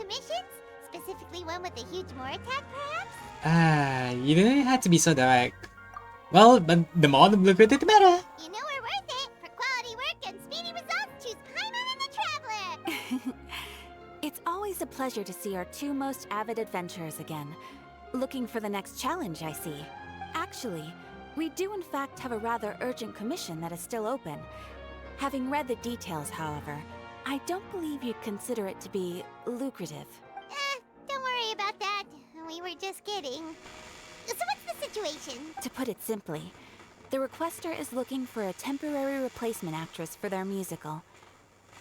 commissions? Specifically one with a huge more attack, perhaps? You didn't have to be so direct. Well, but the more lucrative, the better. You know we're worth it. For quality work and speedy results, choose Paimon and the Traveler. It's always a pleasure to see our two most avid adventurers again. Looking for the next challenge, I see. Actually, we do in fact have a rather urgent commission that is still open. Having read the details, however, I don't believe you'd consider it to be lucrative. Don't worry about that. We were just kidding. So what's the situation? To put it simply, the requester is looking for a temporary replacement actress for their musical.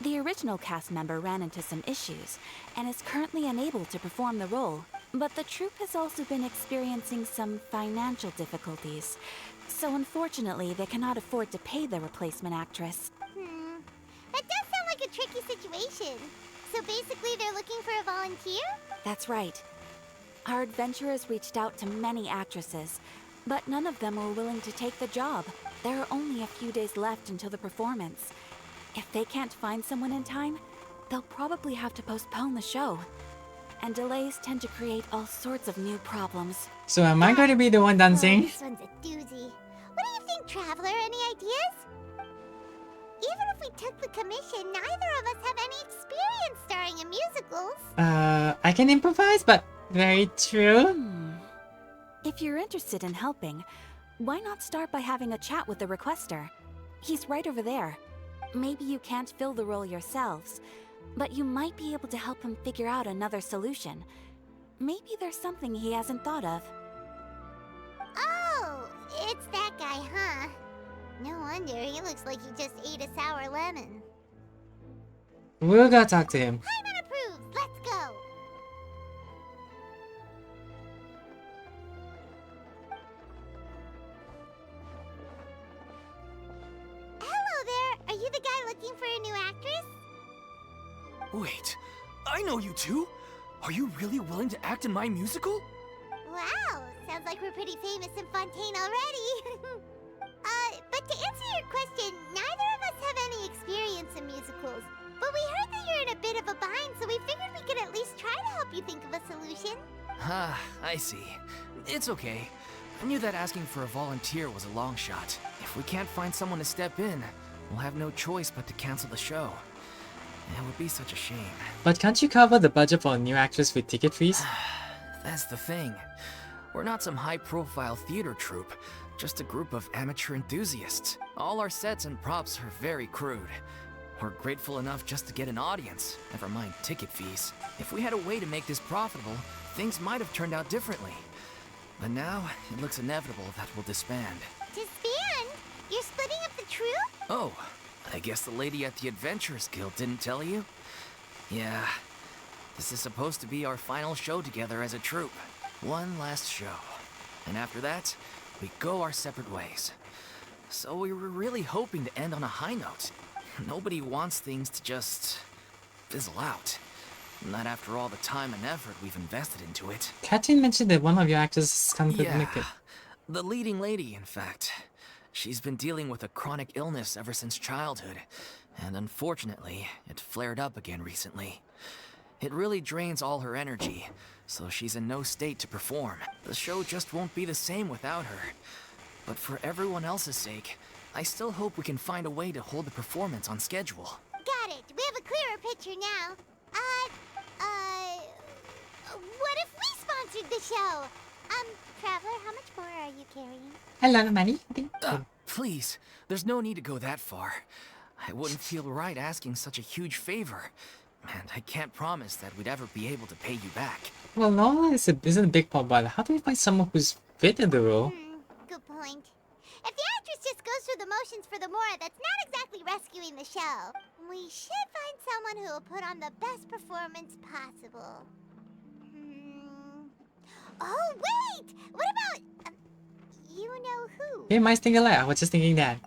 The original cast member ran into some issues and is currently unable to perform the role, but the troupe has also been experiencing some financial difficulties. So unfortunately, they cannot afford to pay the replacement actress. That does sound like a tricky situation. So basically they're looking for a volunteer? That's right. Our adventurers reached out to many actresses, but none of them were willing to take the job. There are only a few days left until the performance. If they can't find someone in time, they'll probably have to postpone the show. And delays tend to create all sorts of new problems. So am I going to be the one dancing? This one's a doozy. What do you think, Traveler? Any ideas? Even if we took the commission, neither of us have any experience starring in musicals. I can improvise, but very true. If you're interested in helping, why not start by having a chat with the requester? He's right over there. Maybe you can't fill the role yourselves, but you might be able to help him figure out another solution. Maybe there's something he hasn't thought of. Oh, it's that guy, huh? No wonder, he looks like he just ate a sour lemon. We'll go talk to him. Paimon approves, let's go! Hello there, are you the guy looking for a new actress? Wait, I know you two! Are you really willing to act in my musical? Wow, sounds like we're pretty famous in Fontaine already. But to answer your question, neither of us have any experience in musicals. But we heard that you're in a bit of a bind, so we figured we could at least try to help you think of a solution. Ah, I see. It's okay. I knew that asking for a volunteer was a long shot. If we can't find someone to step in, we'll have no choice but to cancel the show. It would be such a shame. But can't you cover the budget for a new actress with ticket fees? That's the thing. We're not some high-profile theater troupe, just a group of amateur enthusiasts. All our sets and props are very crude. We're grateful enough just to get an audience, never mind ticket fees. If we had a way to make this profitable, things might have turned out differently. But now, it looks inevitable that we'll disband. Disband? You're splitting up the troupe? Oh, I guess the lady at the Adventurers Guild didn't tell you? Yeah, this is supposed to be our final show together as a troupe. One last show. And after that, we go our separate ways. So we were really hoping to end on a high note. Nobody wants things to just fizzle out. Not after all the time and effort we've invested into it. Katrin mentioned that one of your actors is convicted. Yeah, the leading lady, in fact. She's been dealing with a chronic illness ever since childhood, and unfortunately, it flared up again recently. It really drains all her energy, so she's in no state to perform. The show just won't be the same without her. But for everyone else's sake, I still hope we can find a way to hold the performance on schedule. Got it. We have a clearer picture now. What if we sponsored the show? Traveler, how much more are you carrying? Hello, Manny. Please, there's no need to go that far. I wouldn't feel right asking such a huge favor. And I can't promise that we'd ever be able to pay you back. Well, no, isn't a big part, but how do we find someone who's fit in the role? Good point. If the actress just goes through the motions for the Mora, that's not exactly rescuing the show. We should find someone who will put on the best performance possible. Oh, wait! What about... you know who? Hey, mine's thinking alike. I was just thinking that.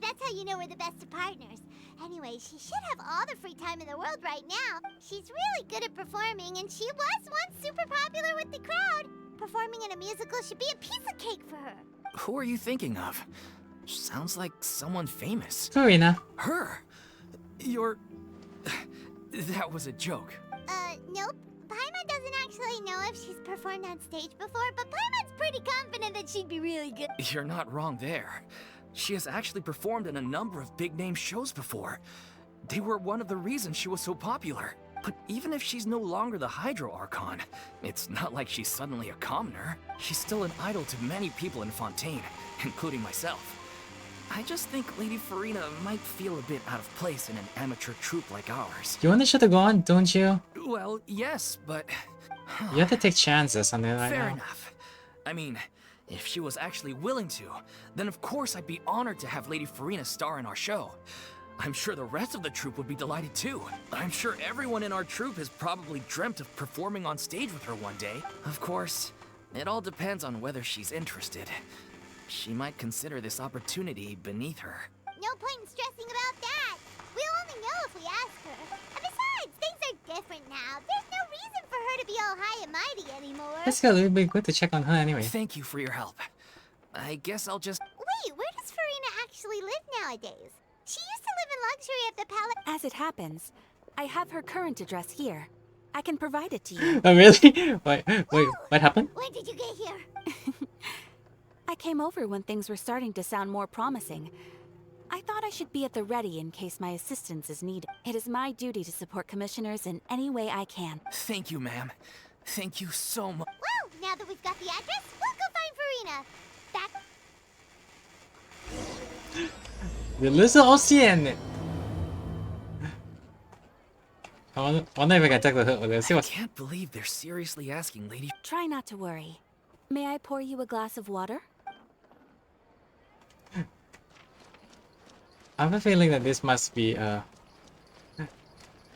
That's how you know we're the best of partners. Anyway, she should have all the free time in the world right now. She's really good at performing, and she was once super popular with the crowd. Performing in a musical should be a piece of cake for her. Who are you thinking of? Sounds like someone famous. Furina. Her? You're... That was a joke. Nope. Paimon doesn't actually know if she's performed on stage before, but Paimon's pretty confident that she'd be really good. You're not wrong there. She has actually performed in a number of big-name shows before. They were one of the reasons she was so popular. But even if she's no longer the Hydro Archon, it's not like she's suddenly a commoner. She's still an idol to many people in Fontaine, including myself. I just think Lady Furina might feel a bit out of place in an amateur troupe like ours. You want the show to go on, don't you? Well, yes, but... You have to take chances on it right Fair now. enough. I mean, if she was actually willing to, then of course I'd be honored to have Lady Furina star in our show. I'm sure the rest of the troupe would be delighted too. I'm sure everyone in our troupe has probably dreamt of performing on stage with her one day. Of course, it all depends on whether she's interested. She might consider this opportunity beneath her. No point in stressing about that. We'll only know if we ask her. And besides, things are different now. There's no reason for her to be all high and mighty anymore. Let's go. It would be good to check on her anyway. Thank you for your help. I guess I'll just... Wait, where does Furina actually live nowadays? She used to live in luxury at the palace. As it happens, I have her current address here. I can provide it to you. Oh really? Wait, what happened? When did you get here? I came over when things were starting to sound more promising. I thought I should be at the ready in case my assistance is needed. It is my duty to support commissioners in any way I can. Thank you, ma'am. Thank you so much. Well, now that we've got the address, we'll go find Furina. Back. The little Oceanid. I wonder if I can talk to her. Let's see I what's... can't believe they're seriously asking Lady... Try not to worry. May I pour you a glass of water? I have a feeling that this must be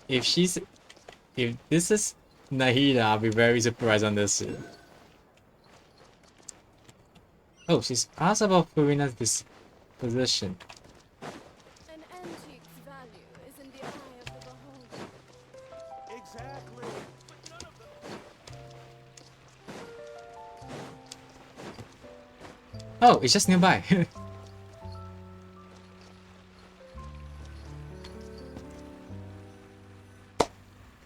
if this is Nahida, I'll be very surprised on this. Oh, she's asked about Furina's disposition. An antique's value is in the eye of the beholder. Exactly. Oh, it's just nearby.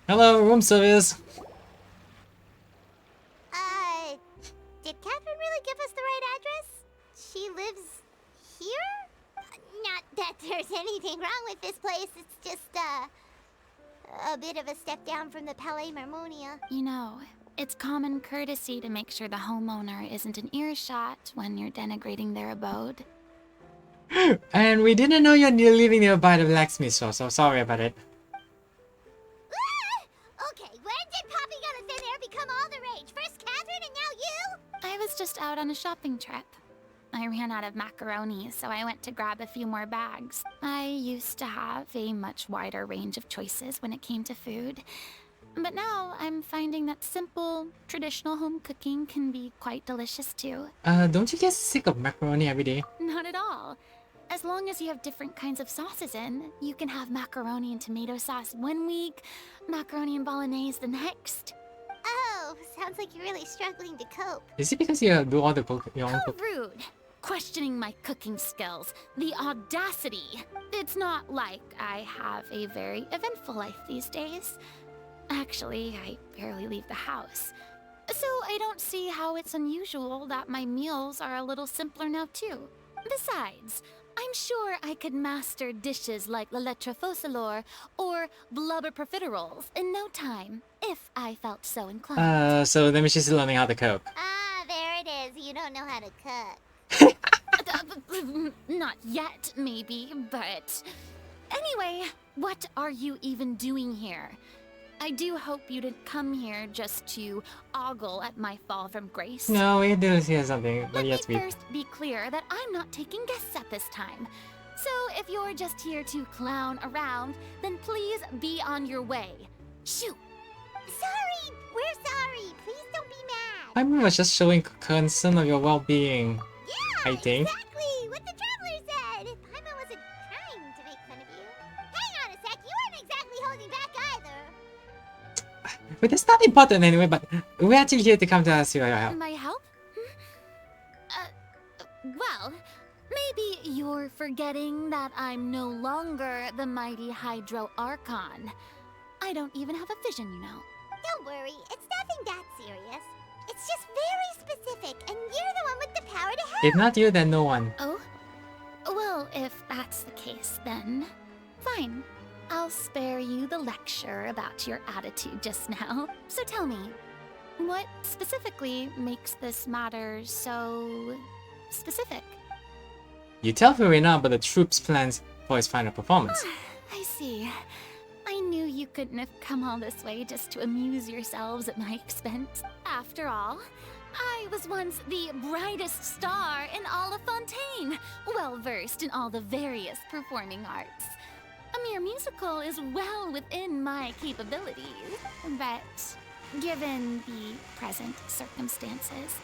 Hello, room service. Did Catherine really give us the right address? She lives here? Not that there's anything wrong with this place. It's just, a bit of a step down from the Palais Marmonia. You know, it's common courtesy to make sure the homeowner isn't in earshot when you're denigrating their abode. And we didn't know you're living nearby the blacksmith store, so sorry about it. Okay, when did Poppy got a thin air become all the rage? First Catherine and now you? I was just out on a shopping trip. I ran out of macaroni, so I went to grab a few more bags. I used to have a much wider range of choices when it came to food. But now I'm finding that simple, traditional home cooking can be quite delicious too. Don't you get sick of macaroni every day? Not at all. As long as you have different kinds of sauces in, you can have macaroni and tomato sauce one week, macaroni and bolognese the next. Oh, sounds like you're really struggling to cope. Is it because you do all the your own How cook? rude! Questioning my cooking skills. The audacity! It's not like I have a very eventful life these days. Actually, I barely leave the house. So I don't see how it's unusual that my meals are a little simpler now too. Besides, I'm sure I could master dishes like la lettre focilor or blubber profiteroles in no time, if I felt so inclined. So that means she's learning how to cook. Ah, there it is. You don't know how to cook. Not yet, maybe, but... Anyway, what are you even doing here? I do hope you didn't come here just to ogle at my fall from grace. No, we do hear something, but Let me yes, we... first be clear that I'm not taking guests at this time. So if you're just here to clown around, then please be on your way. Shoo! Sorry, we're sorry. Please don't be mad. I was just showing concern of your well-being. Yeah, I think. exactly what the traveler said. Paimon wasn't trying to make fun of you. Hang on a sec, you weren't exactly holding back either. But it's not important anyway, but we're actually here to come to ask you your help. My help? Well, maybe you're forgetting that I'm no longer the mighty Hydro Archon. I don't even have a vision, you know. Don't worry, it's nothing that serious. It's just very specific, and you're the one with the power to help. If not you, then no one. Oh? Well, if that's the case, then fine. I'll spare you the lecture about your attitude just now. So tell me, what specifically makes this matter so specific? You tell Furina about the troop's plans for his final performance. I see. I knew you couldn't have come all this way just to amuse yourselves at my expense. After all, I was once the brightest star in all of Fontaine, well versed in all the various performing arts. A mere musical is well within my capabilities, but given the present circumstances,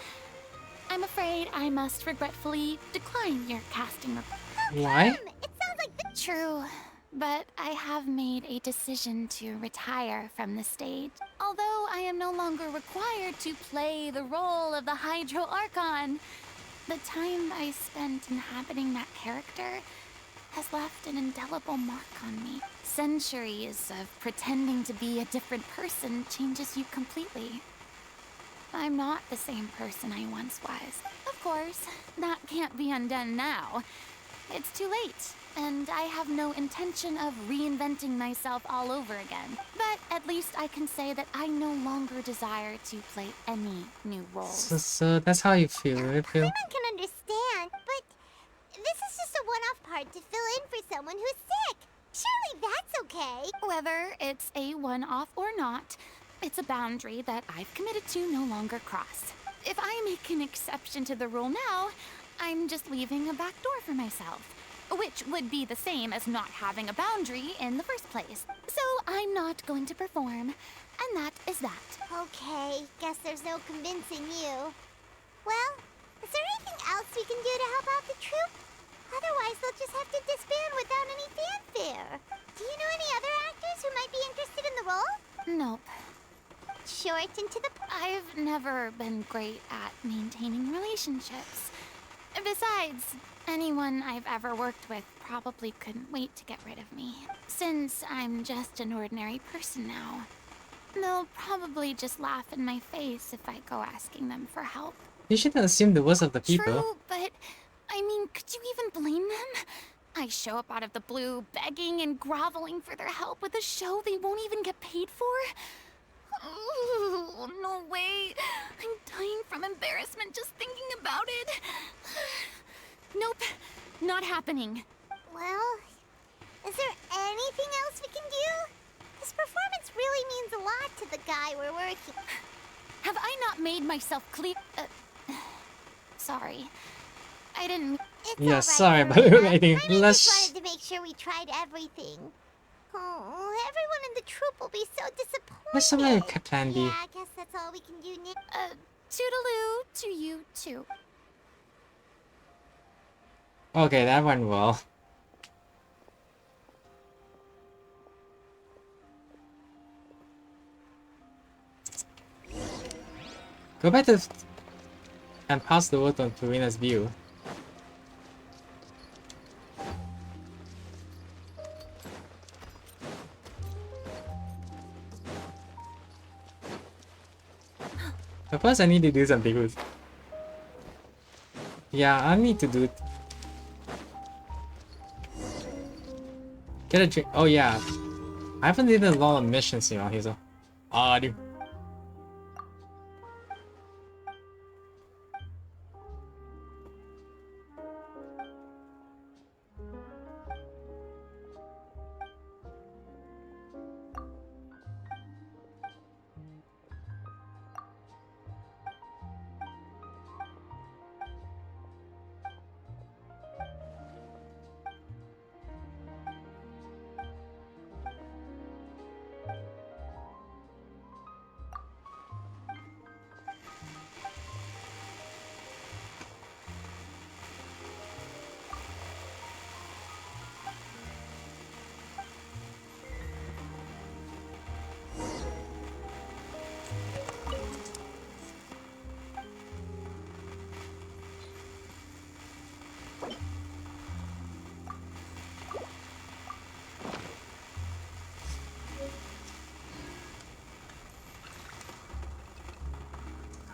I'm afraid I must regretfully decline your casting request. Why? It sounds like the True, but I have made a decision to retire from the stage. Although I am no longer required to play the role of the Hydro Archon, the time I spent inhabiting that character has left an indelible mark on me. Centuries of pretending to be a different person changes you completely. I'm not the same person I once was. Of course, that can't be undone now. It's too late, and I have no intention of reinventing myself all over again. But at least I can say that I no longer desire to play any new roles. So that's how you feel, right, Phil? Paimon can understand, but this is just a one-off part to fill in for someone who's sick. Surely that's okay. Whether it's a one-off or not, it's a boundary that I've committed to no longer cross. If I make an exception to the rule now, I'm just leaving a back door for myself, which would be the same as not having a boundary in the first place. So I'm not going to perform, and that is that. Okay, guess there's no convincing you. Well, is there anything else we can do to help out the troupe? Otherwise, they'll just have to disband without any fanfare. Do you know any other actors who might be interested in the role? Nope. Short and to the point. I've never been great at maintaining relationships. Besides, anyone I've ever worked with probably couldn't wait to get rid of me. Since I'm just an ordinary person now, they'll probably just laugh in my face if I go asking them for help. You shouldn't assume the worst of the people. True, but I mean, could you even blame them? I show up out of the blue, begging and groveling for their help with a show they won't even get paid for? Ooh, no way. I'm dying from embarrassment just thinking about it. Nope, not happening. Well, is there anything else we can do? This performance really means a lot to the guy we're working. Have I not made myself clear? Sorry. I didn't... It's Yeah, alright, sorry, but Furina. I think just let's... wanted to make sure we tried everything. Oh, everyone in the troupe will be so disappointed. Let's have a plan B. Yeah, I guess that's all we can do now. Toodaloo to you too. Okay, that went well. Go back to and pass the word on Furina's view. But first I need to do something with... Yeah, I need to do... Get a drink. Oh yeah. I haven't did a lot of missions here, so... dude.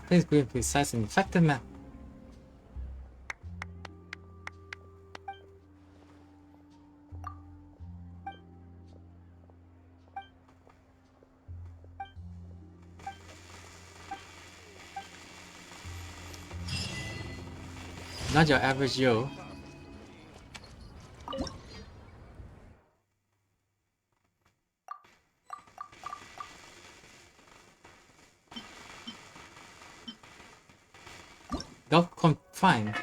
Please be precise and effective map. Not your average yo. Dog confined.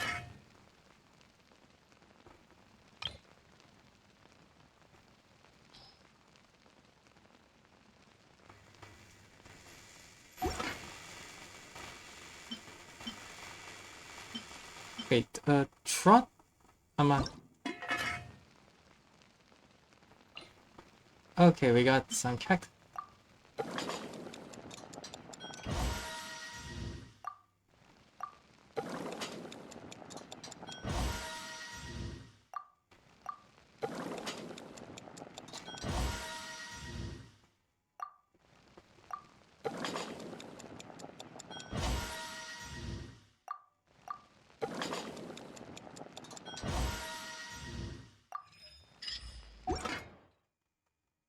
Wait, trot? I'm on. Okay, we got some cactus.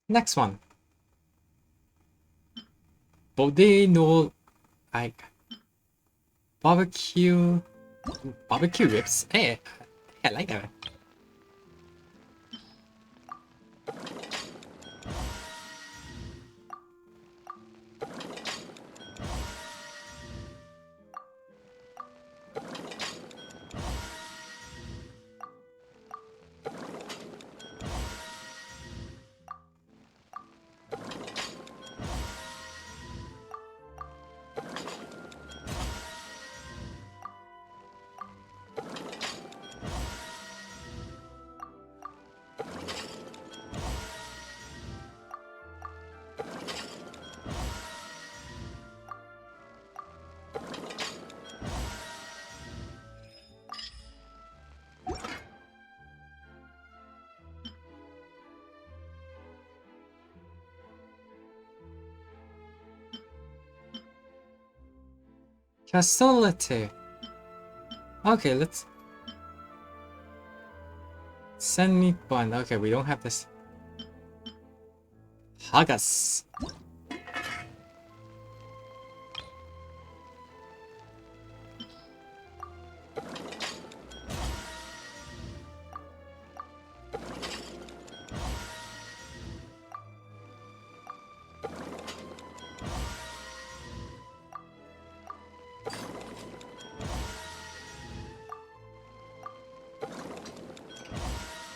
Next one. Bodeno, like barbecue ribs. Hey, I like that. Facility. Okay, let's send me bond. Okay, we don't have this. Hagas.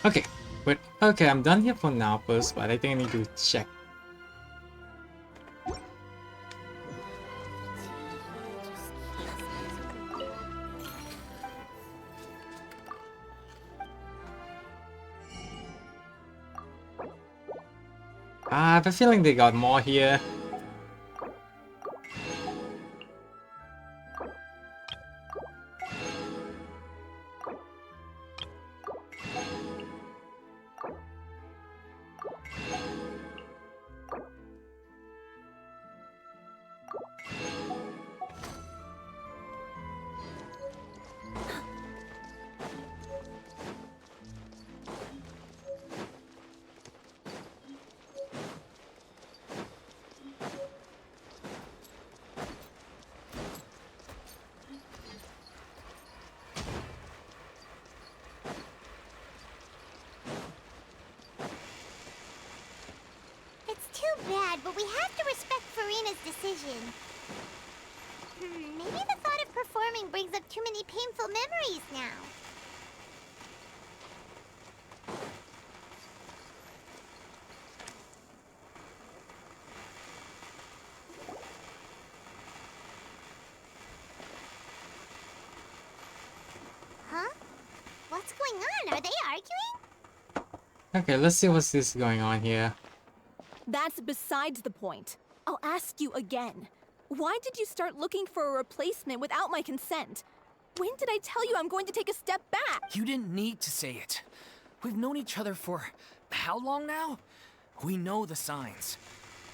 Okay, wait. Okay, I'm done here for now first, but I think I need to check. I have a feeling they got more here. Too bad, but we have to respect Furina's decision. Maybe the thought of performing brings up too many painful memories now. Huh? What's going on? Are they arguing? Okay, let's see what's this going on here. That's besides the point. I'll ask you again. Why did you start looking for a replacement without my consent? When did I tell you I'm going to take a step back? You didn't need to say it. We've known each other for how long now? We know the signs.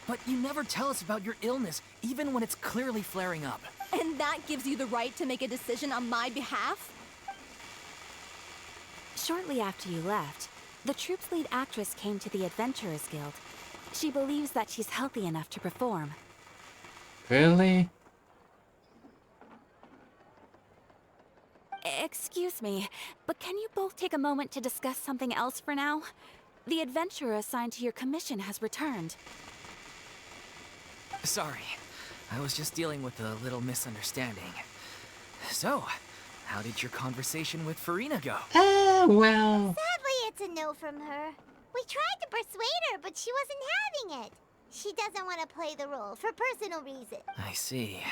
But you never tell us about your illness, even when it's clearly flaring up. And that gives you the right to make a decision on my behalf? Shortly after you left, the troupe's lead actress came to the Adventurers Guild. She believes that she's healthy enough to perform. Really? Excuse me, but can you both take a moment to discuss something else for now? The adventurer assigned to your commission has returned. Sorry, I was just dealing with a little misunderstanding. So, how did your conversation with Furina go? Well... Sadly, it's a no from her. We tried to persuade her, but she wasn't having it. She doesn't want to play the role for personal reasons. I see.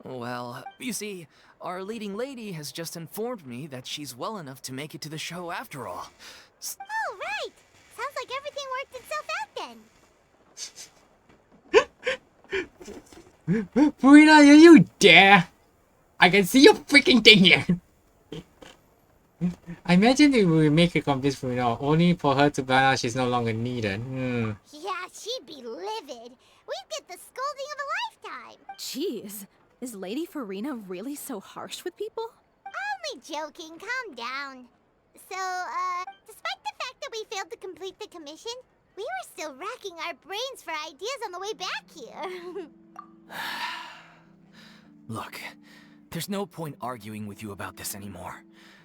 Well, you see, our leading lady has just informed me that she's well enough to make it to the show after all. Oh, right! Sounds like everything worked itself out then. Furina, are you there? I can see your freaking thing here. I imagine it will make her convince Furina only for her to find out she's no longer needed. Yeah, she'd be livid. We'd get the scolding of a lifetime. Jeez, is Lady Furina really so harsh with people? Only joking, calm down. So, despite the fact that we failed to complete the commission, we were still racking our brains for ideas on the way back here. Look, there's no point arguing with you about this anymore.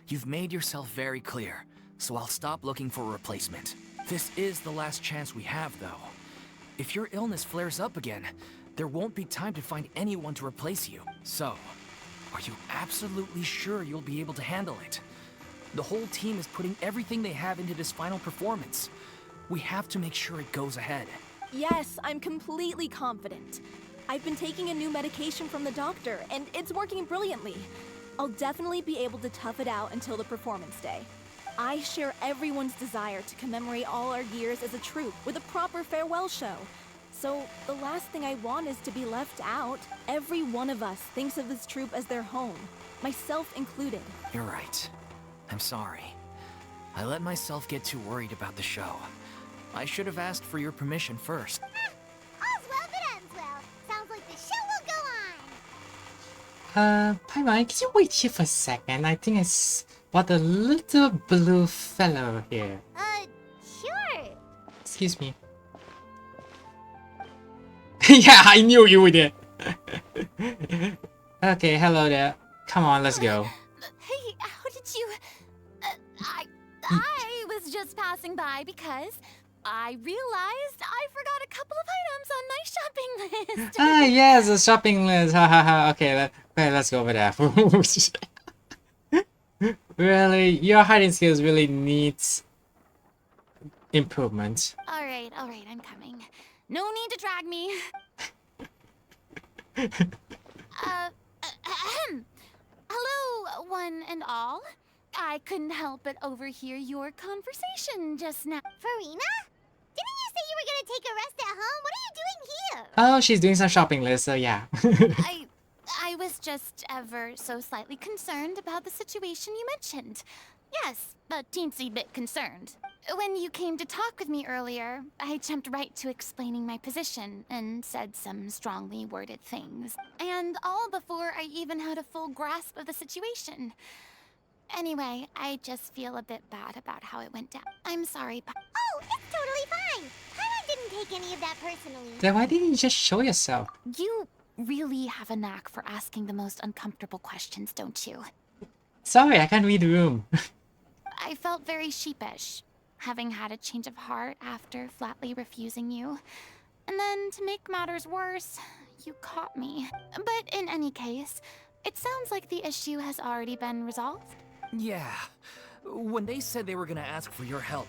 You've made yourself very clear, so I'll stop looking for a replacement. This is the last chance we have, though. If your illness flares up again, there won't be time to find anyone to replace you. So, are you absolutely sure you'll be able to handle it? The whole team is putting everything they have into this final performance. We have to make sure it goes ahead. Yes, I'm completely confident. I've been taking a new medication from the doctor, and it's working brilliantly. I'll definitely be able to tough it out until the performance day. I share everyone's desire to commemorate all our years as a troupe with a proper farewell show. So, the last thing I want is to be left out. Every one of us thinks of this troupe as their home, myself included. You're right. I'm sorry. I let myself get too worried about the show. I should have asked for your permission first. All's well that ends well. Sounds like the show will go on. Paimon, can you wait here for a second? I think it's about the little blue fellow here. Sure. Excuse me. Yeah, I knew you would. Okay, hello there. Come on, let's go. Hey, how did you... I was just passing by because I realized I forgot a couple of items on my shopping list. Ah, yes, a shopping list. Ha ha ha. Okay, let's go over there. Really, your hiding skills really needs improvement. All right, I'm coming. No need to drag me. Hello, one and all. I couldn't help but overhear your conversation just now. Furina? Didn't you say you were gonna take a rest at home? What are you doing here? Oh, she's doing some shopping list, so yeah. I was just ever so slightly concerned about the situation you mentioned. Yes, a teensy bit concerned. When you came to talk with me earlier, I jumped right to explaining my position and said some strongly worded things. And all before I even had a full grasp of the situation. Anyway, I just feel a bit bad about how it went down. I'm sorry, Oh, it's totally fine. Paimon didn't take any of that personally. Then why didn't you just show yourself? You really have a knack for asking the most uncomfortable questions, don't you? Sorry, I can't read the room. I felt very sheepish, having had a change of heart after flatly refusing you. And then, to make matters worse, you caught me. But in any case, it sounds like the issue has already been resolved. Yeah. When they said they were gonna ask for your help,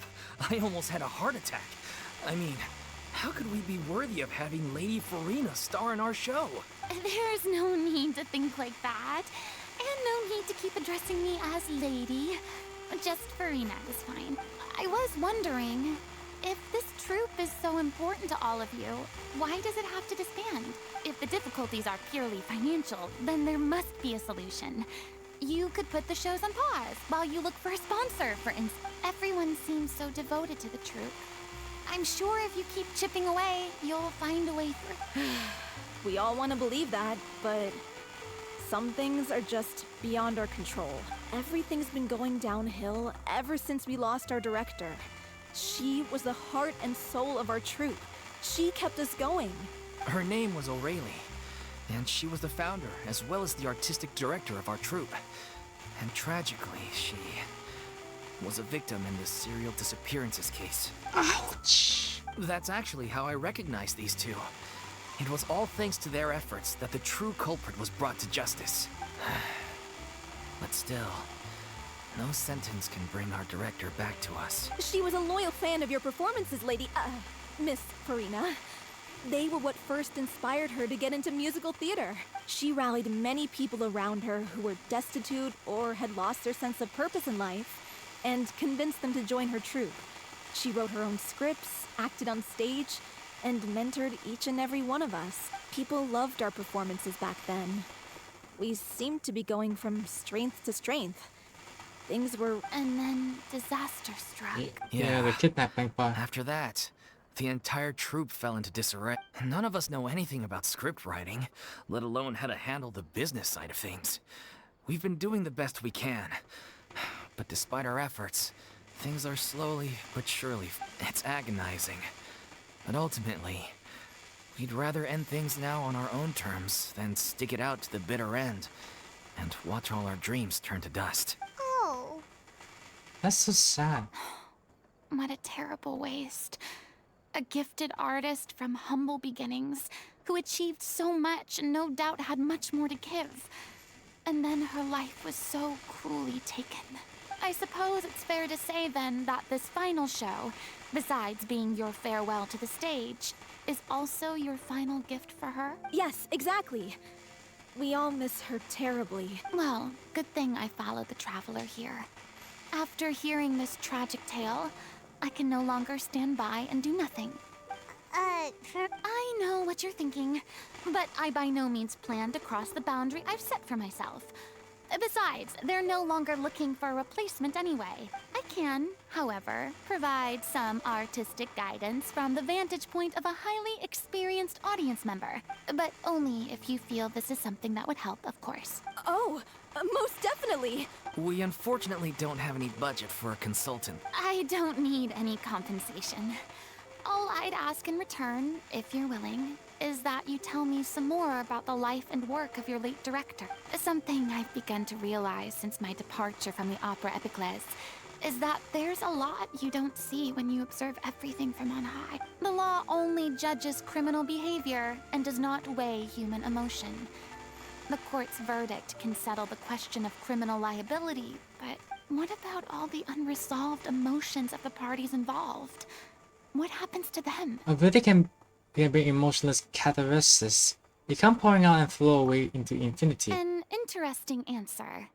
I almost had a heart attack. I mean, how could we be worthy of having Lady Furina star in our show? There's no need to think like that. And no need to keep addressing me as lady. Just Furina is fine. I was wondering, if this troupe is so important to all of you, why does it have to disband? If the difficulties are purely financial, then there must be a solution. You could put the shows on pause while you look for a sponsor, for instance. Everyone seems so devoted to the troupe. I'm sure if you keep chipping away, you'll find a way through. We all want to believe that, but Some things are just beyond our control. Everything's been going downhill ever since we lost our director. She was the heart and soul of our troupe. She kept us going. Her name was O'Reilly, and she was the founder as well as the artistic director of our troupe. And tragically, she was a victim in the serial disappearances case. Ouch. That's actually how I recognized these two. It was all thanks to their efforts that the true culprit was brought to justice. But still, no sentence can bring our director back to us. She was a loyal fan of your performances, Miss Furina. They were what first inspired her to get into musical theater. She rallied many people around her who were destitute or had lost their sense of purpose in life, and convinced them to join her troupe. She wrote her own scripts, acted on stage, and mentored each and every one of us. People loved our performances back then. We seemed to be going from strength to strength. Things were... And then disaster struck. Yeah, the kidnapping part. After that, the entire troupe fell into disarray. None of us know anything about script writing, let alone how to handle the business side of things. We've been doing the best we can. But despite our efforts, things are slowly but surely... It's agonizing. But ultimately, we'd rather end things now on our own terms than stick it out to the bitter end and watch all our dreams turn to dust. Oh. That's so sad. What a terrible waste. A gifted artist from humble beginnings who achieved so much and no doubt had much more to give. And then her life was so cruelly taken. I suppose it's fair to say then that this final show, besides being your farewell to the stage, is also your final gift for her? Yes, exactly. We all miss her terribly. Well, good thing I followed the traveler here. After hearing this tragic tale, I can no longer stand by and do nothing. I know what you're thinking, but I by no means plan to cross the boundary I've set for myself. Besides, they're no longer looking for a replacement anyway. I can, however, provide some artistic guidance from the vantage point of a highly experienced audience member. But only if you feel this is something that would help, of course. Oh, most definitely. We unfortunately don't have any budget for a consultant. I don't need any compensation. All I'd ask in return, if you're willing, is that you tell me some more about the life and work of your late director. Something I've begun to realize since my departure from the Opera Epiclese is that there's a lot you don't see when you observe everything from on high. The law only judges criminal behavior and does not weigh human emotion. The court's verdict can settle the question of criminal liability, but what about all the unresolved emotions of the parties involved? What happens to them? A verdict can be emotionless catharsis. It can pouring out and flow away into infinity. An interesting answer.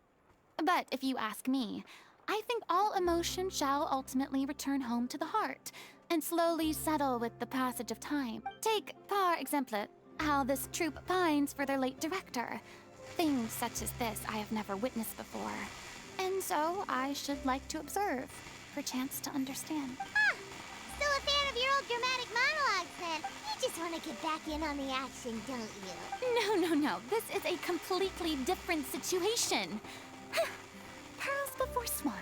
But if you ask me, I think all emotion shall ultimately return home to the heart and slowly settle with the passage of time. Take, par exemple, how this troupe pines for their late director. Things such as this I have never witnessed before. And so I should like to observe, perchance to understand. Still a fan of your old dramatic monologues, then. You just want to get back in on the action, don't you? No. This is a completely different situation. Pearls before swine.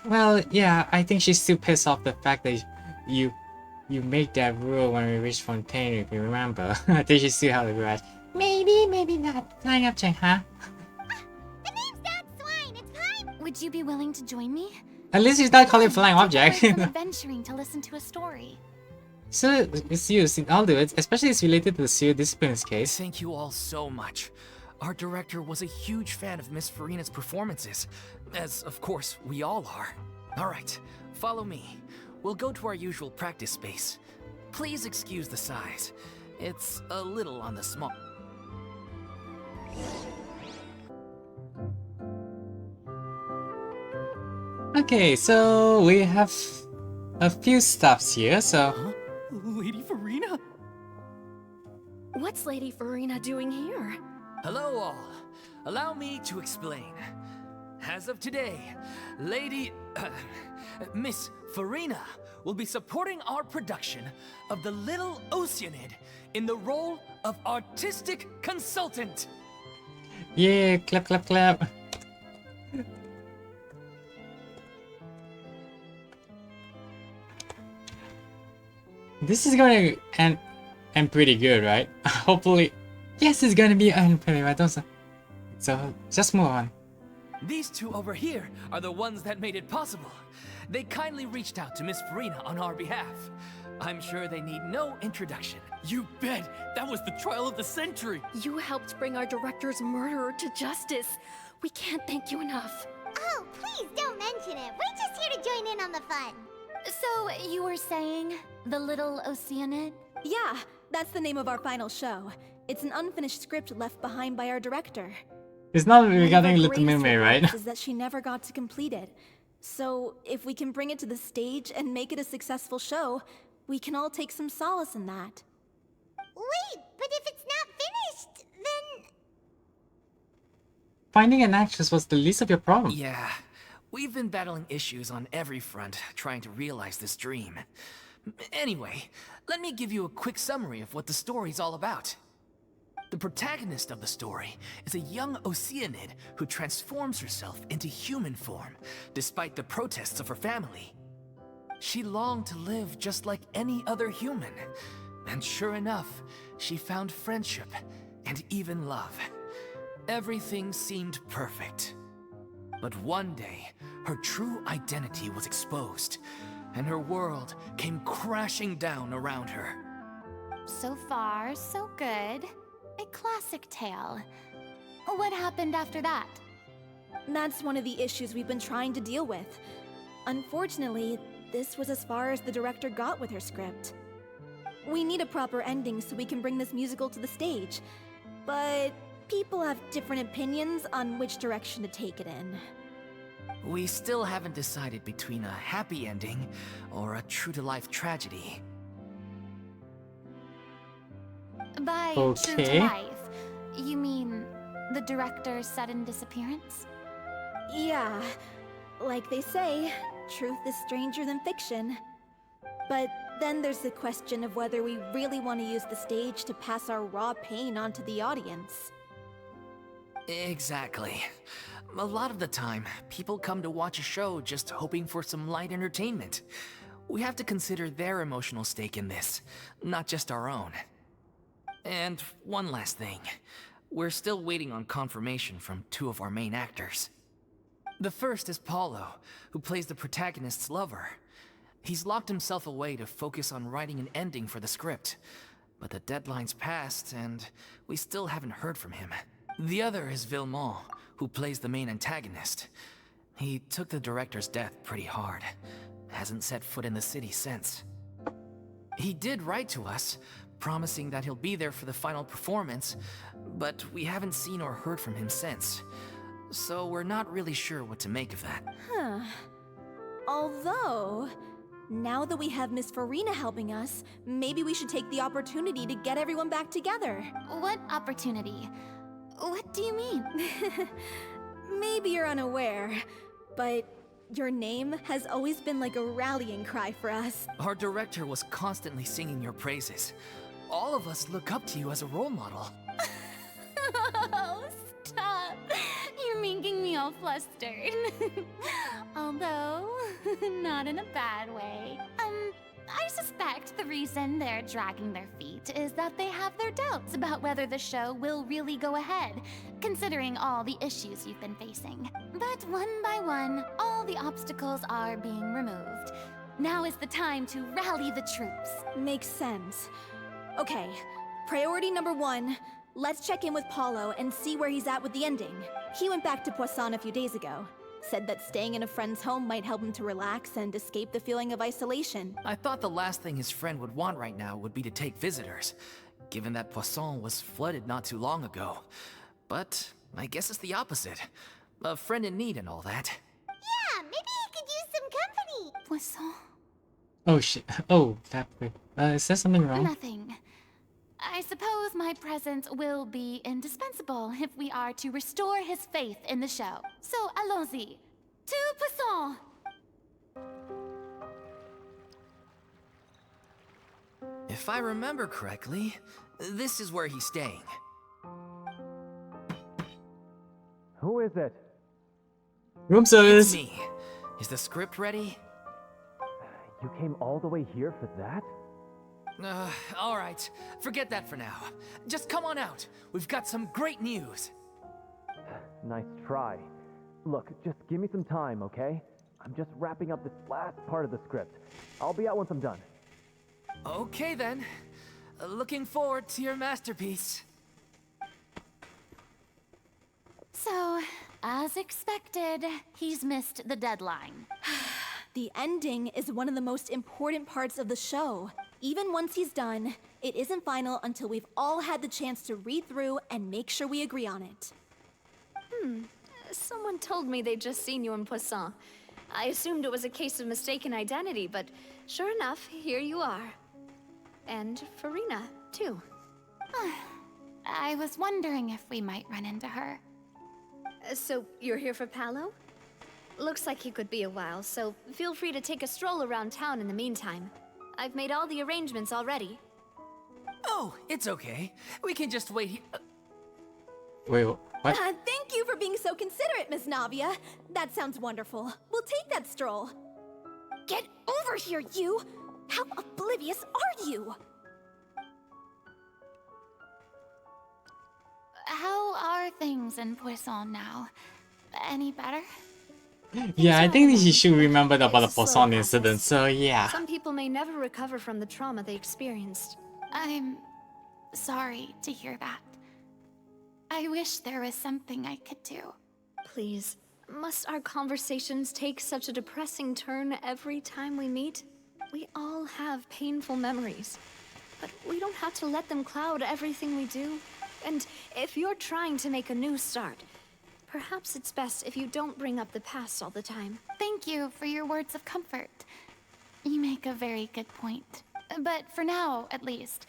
Well, yeah, I think she's still pissed off the fact that you made that rule when we reached Fontaine, if you remember. I think she still has the grudge. Maybe not. Flying object, huh? The name's not Swine, it's fine. Would you be willing to join me? At least he's not calling flying object. From adventuring to listen to a story. So, it's used, I'll do it, especially it's related to the serial disciplines case. Thank you all so much. Our director was a huge fan of Miss Furina's performances, as of course we all are. Alright, follow me. We'll go to our usual practice space. Please excuse the size. It's a little on the small... Okay, so we have a few stops here, so... Huh? Lady Furina? What's Lady Furina doing here? Hello all. Allow me to explain. As of today, Miss Furina will be supporting our production of The Little Oceanid in the role of artistic consultant. Yeah, clap, clap, clap. This is gonna end pretty good, right? Hopefully. Yes, it's gonna be pretty right. So just move on. These two over here are the ones that made it possible. They kindly reached out to Miss Furina on our behalf. I'm sure they need no introduction. You bet! That was the trial of the century! You helped bring our director's murderer to justice. We can't thank you enough. Oh, please don't mention it. We're just here to join in on the fun. So, you were saying the little Oceanid? Yeah, that's the name of our final show. It's an unfinished script left behind by our director. It's not One of regarding our Little greatest Mermaid, right? regrets is that she never got to complete it. So, if we can bring it to the stage and make it a successful show, we can all take some solace in that. Wait, but if it's not finished, then... Finding an actress was the least of your problem. Yeah, we've been battling issues on every front trying to realize this dream. Anyway, let me give you a quick summary of what the story's all about. The protagonist of the story is a young Oceanid who transforms herself into human form, despite the protests of her family. She longed to live just like any other human, and sure enough, she found friendship and even love. Everything seemed perfect. But one day, her true identity was exposed, and her world came crashing down around her. So far, so good. A classic tale. What happened after that? That's one of the issues we've been trying to deal with. Unfortunately, this was as far as the director got with her script. We need a proper ending so we can bring this musical to the stage. But people have different opinions on which direction to take it in. We still haven't decided between a happy ending or a true-to-life tragedy. By true to Okay. life, you mean the director's sudden disappearance? Yeah, like they say, truth is stranger than fiction. But then there's the question of whether we really want to use the stage to pass our raw pain onto the audience. Exactly. A lot of the time, people come to watch a show just hoping for some light entertainment. We have to consider their emotional stake in this, not just our own. And one last thing. We're still waiting on confirmation from two of our main actors. The first is Paulo, who plays the protagonist's lover. He's locked himself away to focus on writing an ending for the script. But the deadline's passed, and we still haven't heard from him. The other is Villemont, who plays the main antagonist. He took the director's death pretty hard. Hasn't set foot in the city since. He did write to us, promising that he'll be there for the final performance, but we haven't seen or heard from him since. So we're not really sure what to make of that. Huh. Although, now that we have Miss Furina helping us, maybe we should take the opportunity to get everyone back together. What opportunity? What do you mean? Maybe you're unaware, but your name has always been like a rallying cry for us. Our director was constantly singing your praises. All of us look up to you as a role model. Oh, stop. You're making me all flustered. Although, not in a bad way. I suspect the reason they're dragging their feet is that they have their doubts about whether the show will really go ahead, considering all the issues you've been facing. But one by one, all the obstacles are being removed. Now is the time to rally the troops. Makes sense. Okay, priority number 1, let's check in with Paulo and see where he's at with the ending. He went back to Poisson a few days ago. Said that staying in a friend's home might help him to relax and escape the feeling of isolation. I thought the last thing his friend would want right now would be to take visitors, given that Poisson was flooded not too long ago. But I guess it's the opposite. A friend in need and all that. Yeah, maybe he could use some company. Poisson? Oh shit. Oh, that way. Is there something wrong? Nothing. I suppose my presence will be indispensable if we are to restore his faith in the show. So, allons-y. To Poisson! If I remember correctly, this is where he's staying. Who is it? Room It's service. me. Is the script ready? You came all the way here for that? All right. Forget that for now. Just come on out. We've got some great news. Nice try. Look, just give me some time, okay? I'm just wrapping up this last part of the script. I'll be out once I'm done. Okay then. Looking forward to your masterpiece. So, as expected, he's missed the deadline. The ending is one of the most important parts of the show. Even once he's done, it isn't final until we've all had the chance to read through and make sure we agree on it. Someone told me they'd just seen you in Poisson. I assumed it was a case of mistaken identity, but sure enough, here you are. And Furina, too. I was wondering if we might run into her. So, you're here for Paolo? Looks like he could be a while, so feel free to take a stroll around town in the meantime. I've made all the arrangements already. Oh, it's okay. We can just wait here. Wait, what? Thank you for being so considerate, Miss Navia. That sounds wonderful. We'll take that stroll. Get over here, you! How oblivious are you? How are things in Poisson now? Any better? Yeah, I think he should remember about the It's a slow Poisson process. incident, so yeah. Some people may never recover from the trauma they experienced. I'm sorry to hear that. I wish there was something I could do. Please, must our conversations take such a depressing turn every time we meet? We all have painful memories, but we don't have to let them cloud everything we do. And if you're trying to make a new start, perhaps it's best if you don't bring up the past all the time. Thank you for your words of comfort. You make a very good point. But for now, at least,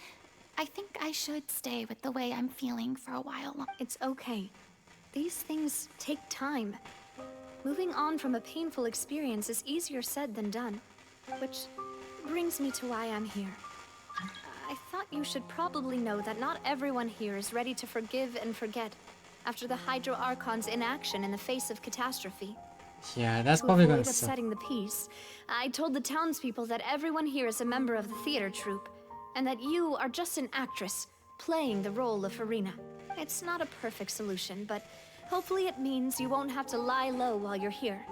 I think I should stay with the way I'm feeling for a while longer. It's okay. These things take time. Moving on from a painful experience is easier said than done. Which brings me to why I'm here. I thought you should probably know that not everyone here is ready to forgive and forget after the Hydro Archon's inaction in the face of catastrophe. Yeah, that's To probably gonna avoid suck. upsetting the peace, I told the townspeople that everyone here is a member of the theater troupe, and that you are just an actress playing the role of Furina. It's not a perfect solution, but hopefully it means you won't have to lie low while you're here.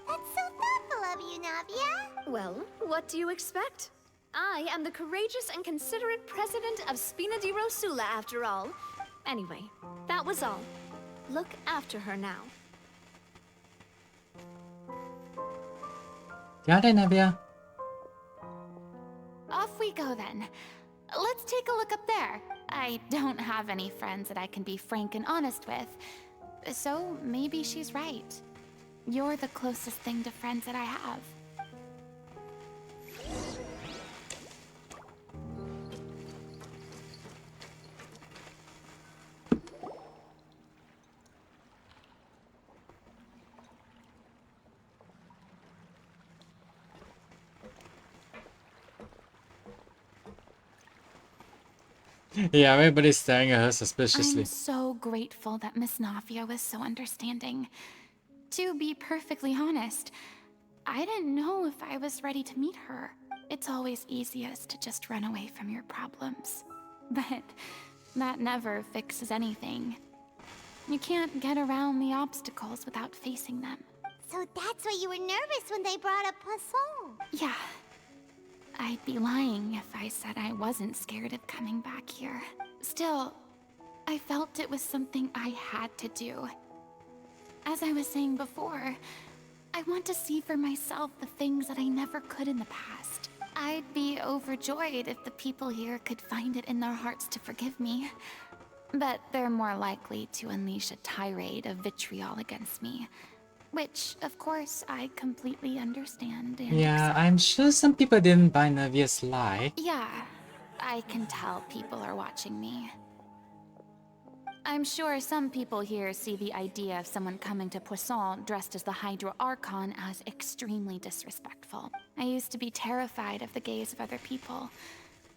That's so thoughtful of you, Navia. Well, what do you expect? I am the courageous and considerate president of Spina di Rosula, after all. Anyway, that was all. Look after her now. Got it, Navia. Off we go then. Let's take a look up there. I don't have any friends that I can be frank and honest with. So maybe she's right. You're the closest thing to friends that I have. Yeah, everybody's staring at her suspiciously. I'm so grateful that Miss Navia was so understanding. To be perfectly honest, I didn't know if I was ready to meet her. It's always easiest to just run away from your problems. But that never fixes anything. You can't get around the obstacles without facing them. So that's why you were nervous when they brought up Poisson. Yeah. I'd be lying if I said I wasn't scared of coming back here. Still, I felt it was something I had to do. As I was saying before, I want to see for myself the things that I never could in the past. I'd be overjoyed if the people here could find it in their hearts to forgive me. But they're more likely to unleash a tirade of vitriol against me. Which, of course, I completely understand and Yeah, accept. I'm sure some people didn't buy Navia's lie. Yeah, I can tell people are watching me. I'm sure some people here see the idea of someone coming to Poisson dressed as the Hydro Archon as extremely disrespectful. I used to be terrified of the gaze of other people,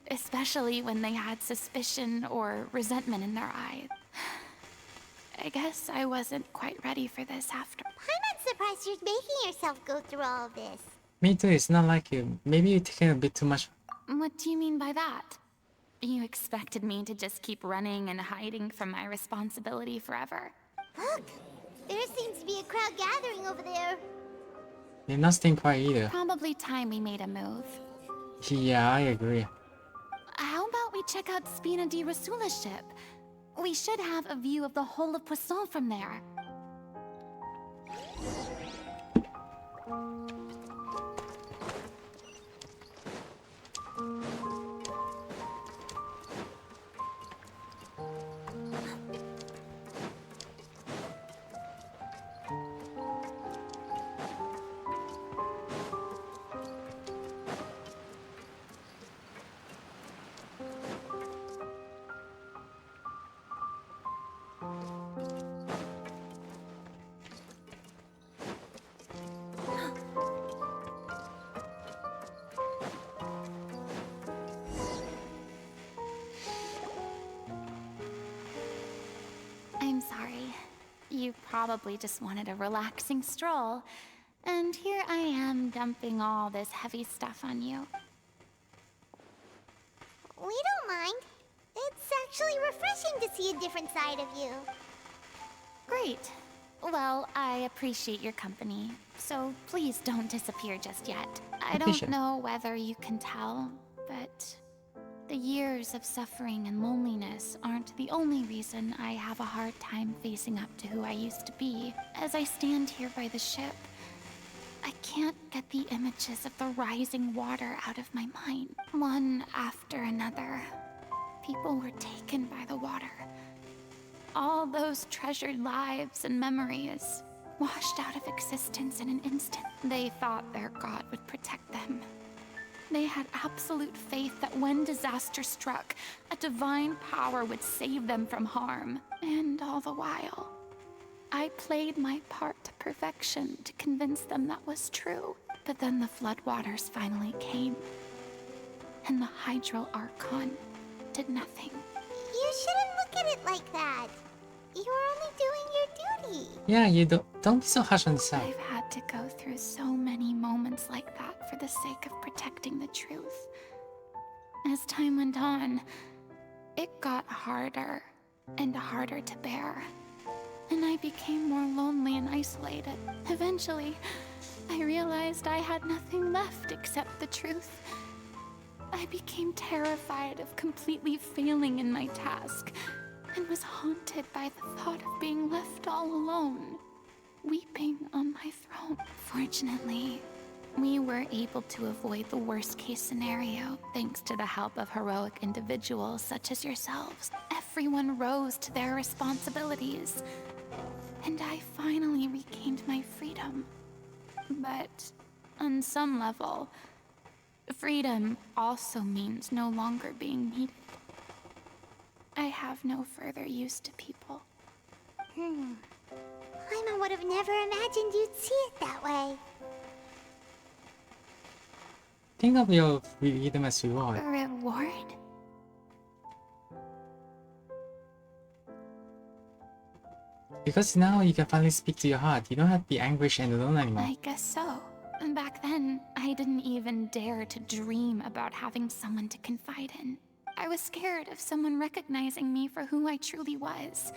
especially when they had suspicion or resentment in their eyes. I guess I wasn't quite ready for this after. I'm surprised you're making yourself go through all of this. Me too, it's not like you. Maybe you're taking a bit too much. What do you mean by that? You expected me to just keep running and hiding from my responsibility forever? Look! There seems to be a crowd gathering over there. You're not staying quiet either. Probably time we made a move. Yeah, I agree. How about we check out Spina di Rasula's ship? We should have a view of the whole of Poisson from there. I'm sorry. You probably just wanted a relaxing stroll. And here I am dumping all this heavy stuff on you. We don't mind. It's actually refreshing to see a different side of you. Great. Well, I appreciate your company, so please don't disappear just yet. I don't know whether you can tell, but the years of suffering and loneliness aren't the only reason I have a hard time facing up to who I used to be. As I stand here by the ship, I can't get the images of the rising water out of my mind. One after another, people were taken by the water. All those treasured lives and memories washed out of existence in an instant. They thought their god would protect them. They had absolute faith that when disaster struck, a divine power would save them from harm. And all the while, I played my part to perfection to convince them that was true. But then the floodwaters finally came, and the Hydro Archon did nothing. You shouldn't look at it like that. You were only doing your duty. Yeah, you don't be so harsh on yourself. I've had to go through so many moments like that for the sake of protecting the truth. As time went on, it got harder and harder to bear. And I became more lonely and isolated. Eventually, I realized I had nothing left except the truth. I became terrified of completely failing in my task, and was haunted by the thought of being left all alone, weeping on my throne. Fortunately, we were able to avoid the worst-case scenario thanks to the help of heroic individuals such as yourselves. Everyone rose to their responsibilities, and I finally regained my freedom. But on some level, freedom also means no longer being needed. I have no further use to people. Paimon would have never imagined you'd see it that way. Think of your freedom as reward. A reward? Because now you can finally speak to your heart. You don't have to be anguished and alone anymore. I guess so. Back then, I didn't even dare to dream about having someone to confide in. I was scared of someone recognizing me for who I truly was,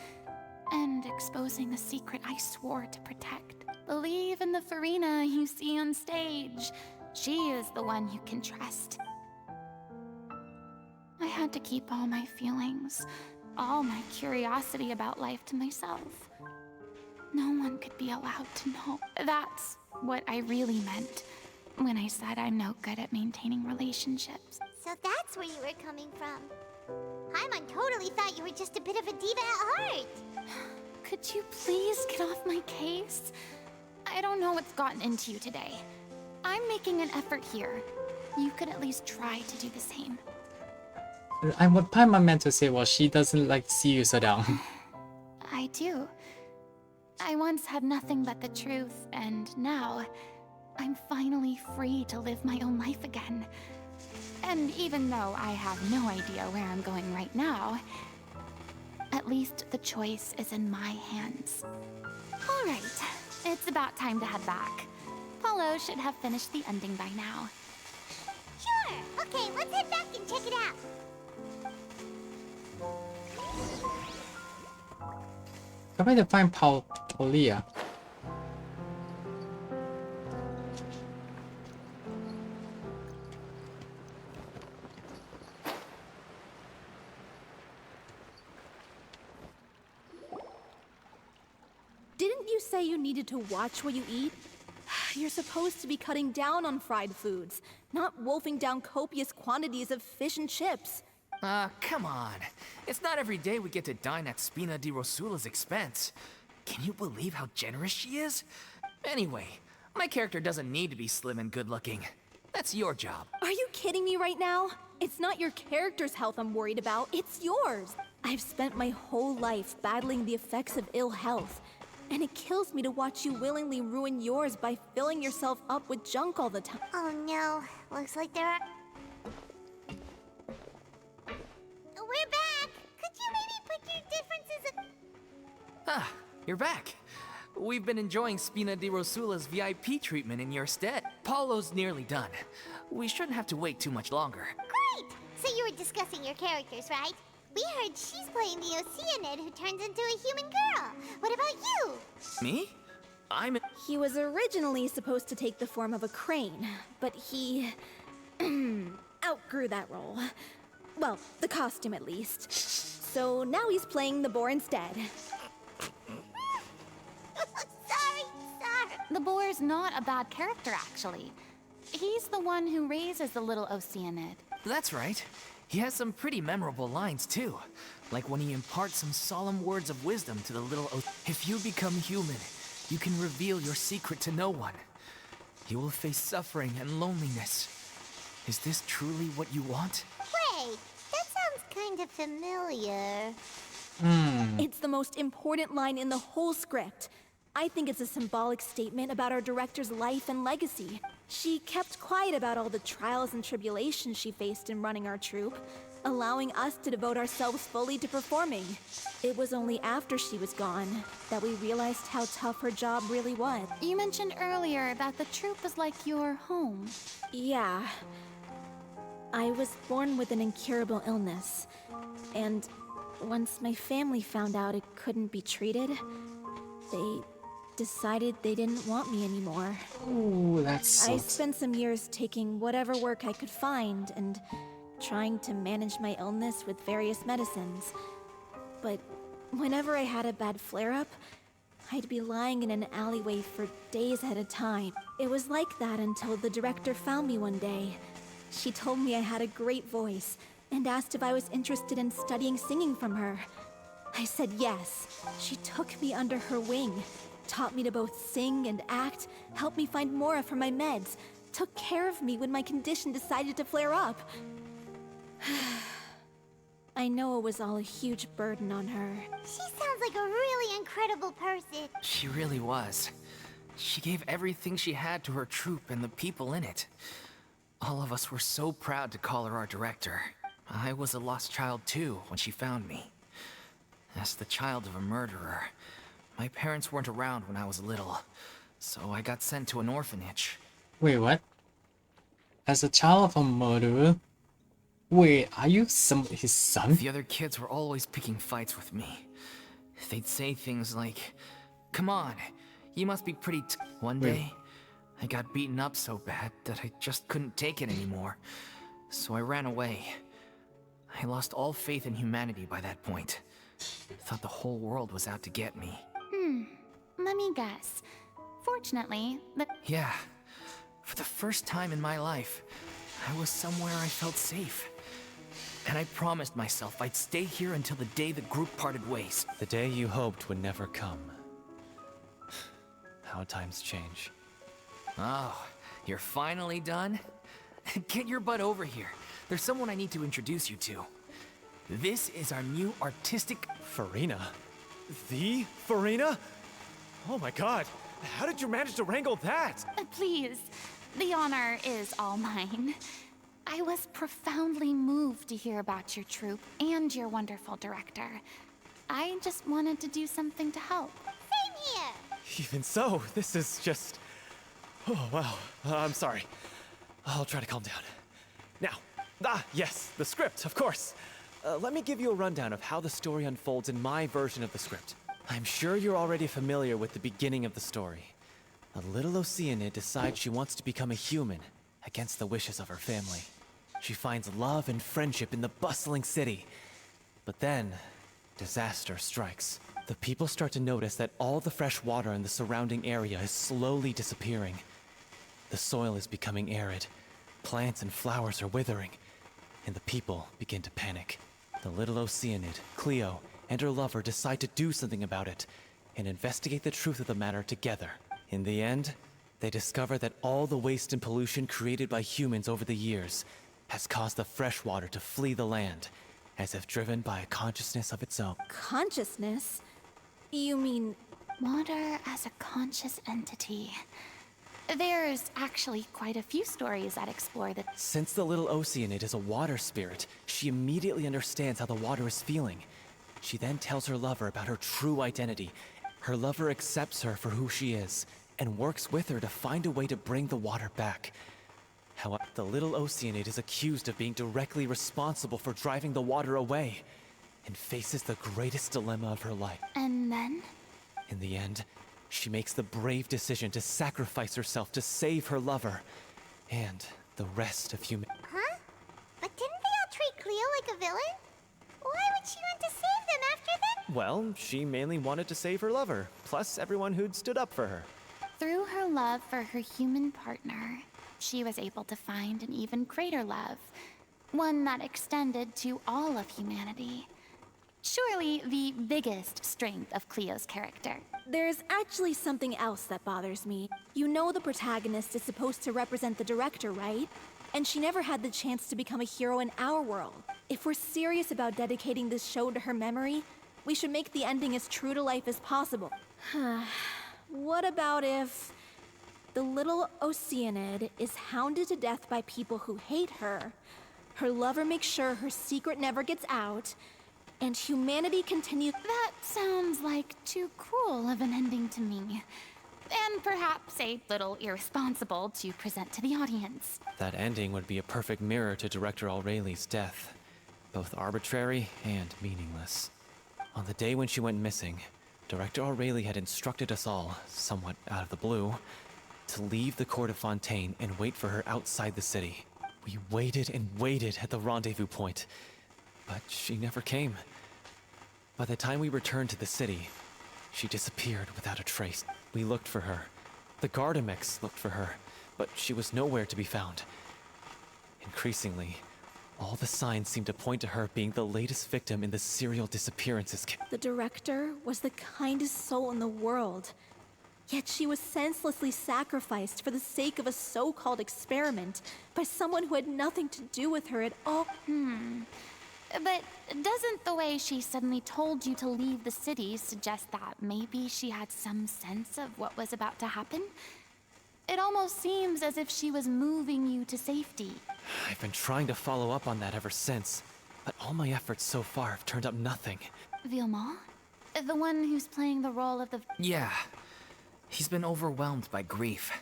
and exposing a secret I swore to protect. Believe in the Furina you see on stage. She is the one you can trust. I had to keep all my feelings, all my curiosity about life to myself. No one could be allowed to know. That's what I really meant when I said I'm no good at maintaining relationships. So that's where you were coming from. Paimon totally thought you were just a bit of a diva at heart. Could you please get off my case? I don't know what's gotten into you today. I'm making an effort here. You could at least try to do the same. And what Paimon meant to say was she doesn't like to see you so down. I do. I once had nothing but the truth, and now I'm finally free to live my own life again. And even though I have no idea where I'm going right now, At least the choice is in my hands. All right, it's about time to head back. Paulo should have finished the ending by now. Sure. Okay, let's head back and check it out. Come to find Paulia. Didn't you say you needed to watch what you eat? You're supposed to be cutting down on fried foods, not wolfing down copious quantities of fish and chips. Come on. It's not every day we get to dine at Spina di Rosula's expense. Can you believe how generous she is? Anyway, my character doesn't need to be slim and good-looking. That's your job. Are you kidding me right now? It's not your character's health I'm worried about, it's yours. I've spent my whole life battling the effects of ill health, and it kills me to watch you willingly ruin yours by filling yourself up with junk all the time. Oh no, looks like there are... We're back! Could you maybe put your differences in... Ah, you're back. We've been enjoying Spina di Rosula's VIP treatment in your stead. Paulo's nearly done. We shouldn't have to wait too much longer. Great! So you were discussing your characters, right? We heard she's playing the Oceanid who turns into a human girl. What about you? Me? He was originally supposed to take the form of a crane, but he... outgrew that role. Well, the costume at least. So now he's playing the boar instead. Sorry. The boar's not a bad character, actually. He's the one who raises the little Oceanid. That's right. He has some pretty memorable lines, too. Like when he imparts some solemn words of wisdom to the little If you become human, you can reveal your secret to no one. You will face suffering and loneliness. Is this truly what you want? Wait, that sounds kind of familiar. It's the most important line in the whole script. I think it's a symbolic statement about our director's life and legacy. She kept quiet about all the trials and tribulations she faced in running our troupe, allowing us to devote ourselves fully to performing. It was only after she was gone that we realized how tough her job really was. You mentioned earlier that the troupe is like your home. Yeah. I was born with an incurable illness, and once my family found out it couldn't be treated, they decided they didn't want me anymore. Ooh, that's I spent some years taking whatever work I could find and trying to manage my illness with various medicines. But whenever I had a bad flare-up, I'd be lying in an alleyway for days at a time. It was like that until the director found me one day. She told me I had a great voice and asked if I was interested in studying singing from her. I said yes. She took me under her wing, taught me to both sing and act, helped me find Mora for my meds, took care of me when my condition decided to flare up. I know it was all a huge burden on her. She sounds like a really incredible person. She really was. She gave everything she had to her troupe and the people in it. All of us were so proud to call her our director. I was a lost child too when she found me. As the child of a murderer, my parents weren't around when I was little, so I got sent to an orphanage. Wait, what? As a child of a murderer? Wait, are you his son? The other kids were always picking fights with me. They'd say things like, "Come on, you must be pretty One day, I got beaten up so bad that I just couldn't take it anymore, so I ran away. I lost all faith in humanity by that point. Thought the whole world was out to get me. Let me guess. Fortunately, Yeah. For the first time in my life, I was somewhere I felt safe. And I promised myself I'd stay here until the day the group parted ways. The day you hoped would never come. How times change. Oh, you're finally done? Get your butt over here. There's someone I need to introduce you to. This is our new artistic... Furina? The Furina? Oh my god, how did you manage to wrangle that? please, the honor is all mine. I was profoundly moved to hear about your troupe and your wonderful director. I just wanted to do something to help. Same here. Even so, this is just... Oh, wow. I'm sorry. I'll try to calm down. Now, yes, the script, of course. Let me give you a rundown of how the story unfolds in my version of the script. I'm sure you're already familiar with the beginning of the story. A little Oceanid decides she wants to become a human, against the wishes of her family. She finds love and friendship in the bustling city. But then, disaster strikes. The people start to notice that all the fresh water in the surrounding area is slowly disappearing. The soil is becoming arid. Plants and flowers are withering. And the people begin to panic. The little Oceanid, Cleo, and her lover decide to do something about it and investigate the truth of the matter together. In the end, they discover that all the waste and pollution created by humans over the years has caused the fresh water to flee the land, as if driven by a consciousness of its own. Consciousness? You mean... Water as a conscious entity. There's actually quite a few stories that explore the... Since the little Oceanid is a water spirit, she immediately understands how the water is feeling. She then tells her lover about her true identity. Her lover accepts her for who she is, and works with her to find a way to bring the water back. However, the little Oceanid is accused of being directly responsible for driving the water away, and faces the greatest dilemma of her life. And then? In the end, she makes the brave decision to sacrifice herself to save her lover, and the rest of human... Huh? But didn't they all treat Cleo like a villain? Why would she want to save them after that? Well, she mainly wanted to save her lover, plus everyone who'd stood up for her. Through her love for her human partner, she was able to find an even greater love, one that extended to all of humanity. Surely the biggest strength of Cleo's character. There's actually something else that bothers me. You know the protagonist is supposed to represent the director, right? And she never had the chance to become a hero in our world. If we're serious about dedicating this show to her memory, we should make the ending as true to life as possible. What about if... the little Oceanid is hounded to death by people who hate her, her lover makes sure her secret never gets out, and humanity continues... That sounds like too cruel of an ending to me. And perhaps a little irresponsible to present to the audience. That ending would be a perfect mirror to Director Aureli's death. Both arbitrary and meaningless. On the day when she went missing, Director Aureli had instructed us all, somewhat out of the blue, to leave the court of Fontaine and wait for her outside the city. We waited and waited at the rendezvous point, but she never came. By the time we returned to the city, she disappeared without a trace. We looked for her. The Gardamex looked for her, but she was nowhere to be found. Increasingly, all the signs seemed to point to her being the latest victim in the serial disappearances case. The director was the kindest soul in the world. Yet she was senselessly sacrificed for the sake of a so-called experiment by someone who had nothing to do with her at all. But doesn't the way she suddenly told you to leave the city suggest that maybe she had some sense of what was about to happen? It almost seems as if she was moving you to safety. I've been trying to follow up on that ever since, but all my efforts so far have turned up nothing. Vilma? The one who's playing the role of the... Yeah. He's been overwhelmed by grief.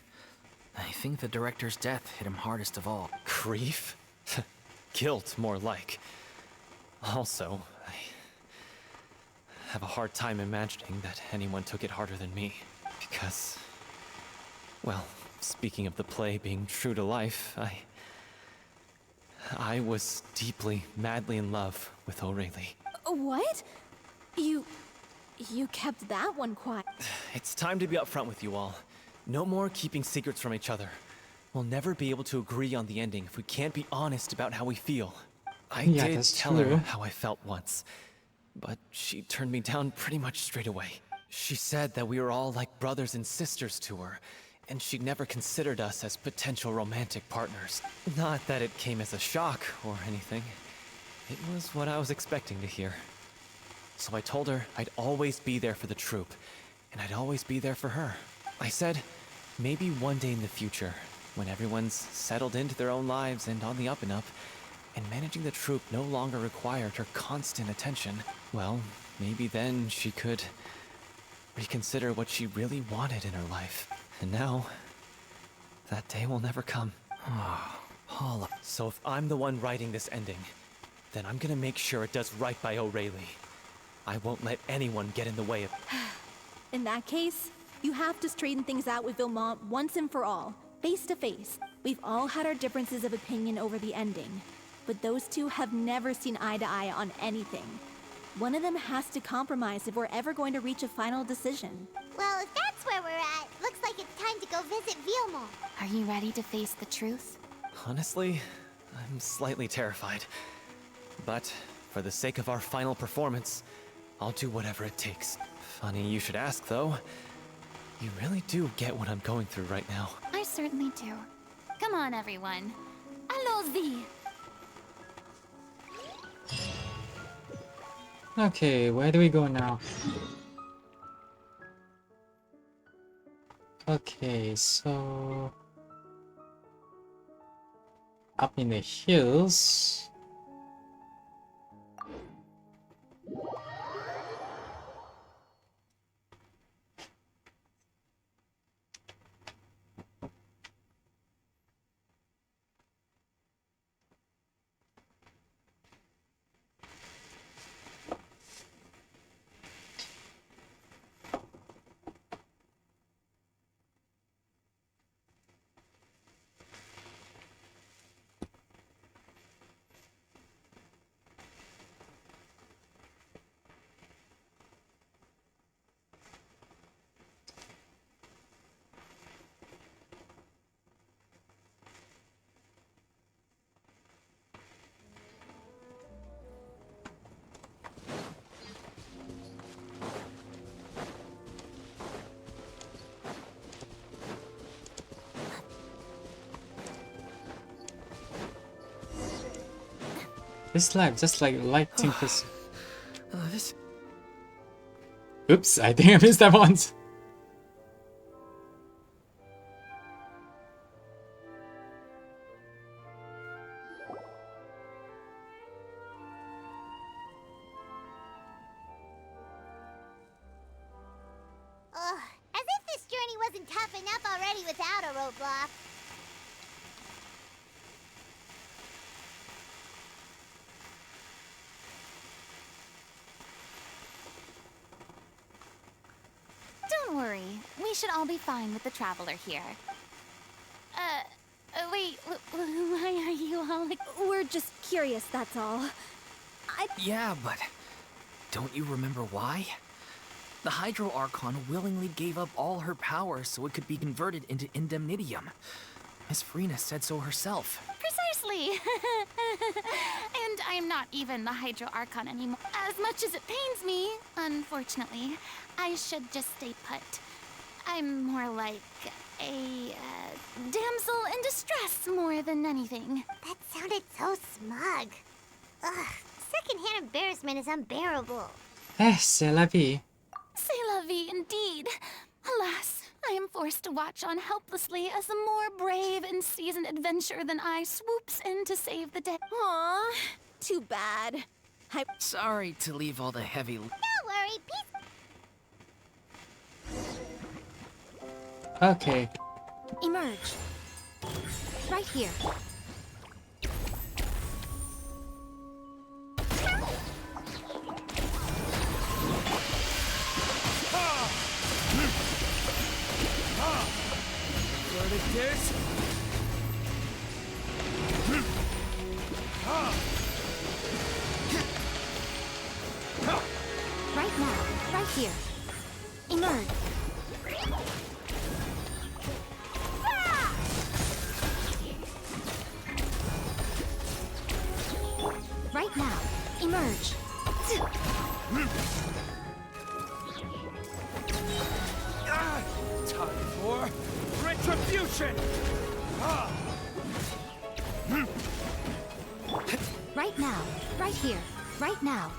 I think the director's death hit him hardest of all. Grief? Guilt, more like. Also, I have a hard time imagining that anyone took it harder than me. Because, well, speaking of the play being true to life, I was deeply, madly in love with Aureli. What? You kept that one quiet. It's time to be upfront with you all. No more keeping secrets from each other. We'll never be able to agree on the ending if we can't be honest about how we feel. I did tell her how I felt once, but she turned me down pretty much straight away. She said that we were all like brothers and sisters to her, and she'd never considered us as potential romantic partners. Not that it came as a shock or anything. It was what I was expecting to hear. So I told her I'd always be there for the troupe, and I'd always be there for her. I said, maybe one day in the future, when everyone's settled into their own lives and on the up and up, and managing the troupe no longer required her constant attention, well, maybe then she could reconsider what she really wanted in her life. And now, that day will never come. Paula. So if I'm the one writing this ending, then I'm gonna make sure it does right by O'Reilly. I won't let anyone get in the way of... In that case, you have to straighten things out with Vilmont once and for all, face to face. We've all had our differences of opinion over the ending, but those two have never seen eye to eye on anything. One of them has to compromise if we're ever going to reach a final decision. Well, if that's where we're at, looks like it's time to go visit Vilmont. Are you ready to face the truth? Honestly, I'm slightly terrified. But for the sake of our final performance, I'll do whatever it takes. Funny you should ask, though. You really do get what I'm going through right now. I certainly do. Come on, everyone. Allons-y! Okay, where do we go now? Okay, so... up in the hills. This lab just like lighting this. This... Oops, I think I missed that once. Ugh, as if this journey wasn't tough enough already without a roadblock. Don't worry. We should all be fine with the traveler here. Wait, why are you all like... We're just curious, that's all. Yeah, but don't you remember why? The Hydro Archon willingly gave up all her power so it could be converted into indemnitium. Miss Furina said so herself. Precisely! And I'm not even the Hydro Archon anymore. As much as it pains me, unfortunately, I should just stay put. I'm more like a damsel in distress more than anything. That sounded so smug. Ugh, secondhand embarrassment is unbearable. C'est la vie. C'est la vie indeed. Alas, I am forced to watch on helplessly as a more brave and seasoned adventurer than I swoops in to save the day. Aw, too bad. Sorry to leave all the heavy... Don't worry, peace. Okay. Emerge. Right here. Right now, right here. Emerge. Right now, emerge. Time for retribution! Right now, right here, right now.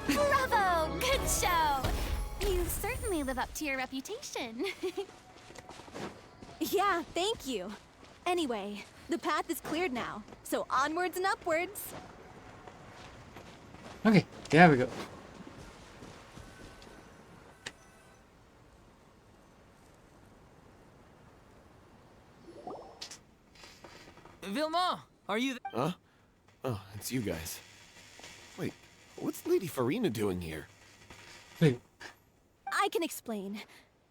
Bravo! Good show! You certainly live up to your reputation. Yeah, thank you. Anyway, The path is cleared now, so onwards and upwards. Okay, there we go. Vilma, are you Huh? Oh, it's you guys. Wait, what's Lady Furina doing here? Wait, I can explain.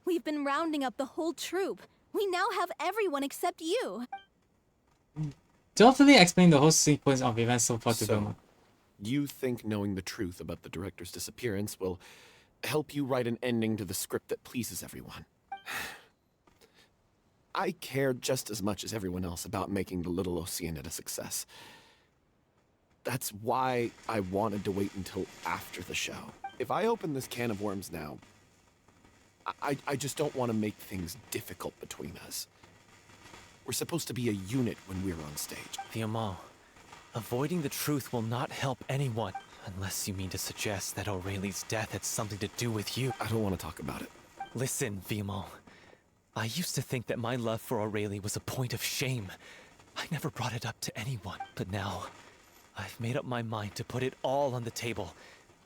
We've been rounding up the whole troop. We now have everyone except you. totally explain the whole sequence of events so far to Vilma. You think knowing the truth about the director's disappearance will help you write an ending to the script that pleases everyone? I care just as much as everyone else about making the little Oceanid a success. That's why I wanted to wait until after the show. If I open this can of worms now, I just don't want to make things difficult between us. We're supposed to be a unit when we're on stage. Vilma, avoiding the truth will not help anyone. Unless you mean to suggest that Aurelie's death had something to do with you. I don't want to talk about it. Listen, Vilma. I used to think that my love for Aurelie was a point of shame. I never brought it up to anyone. But now, I've made up my mind to put it all on the table.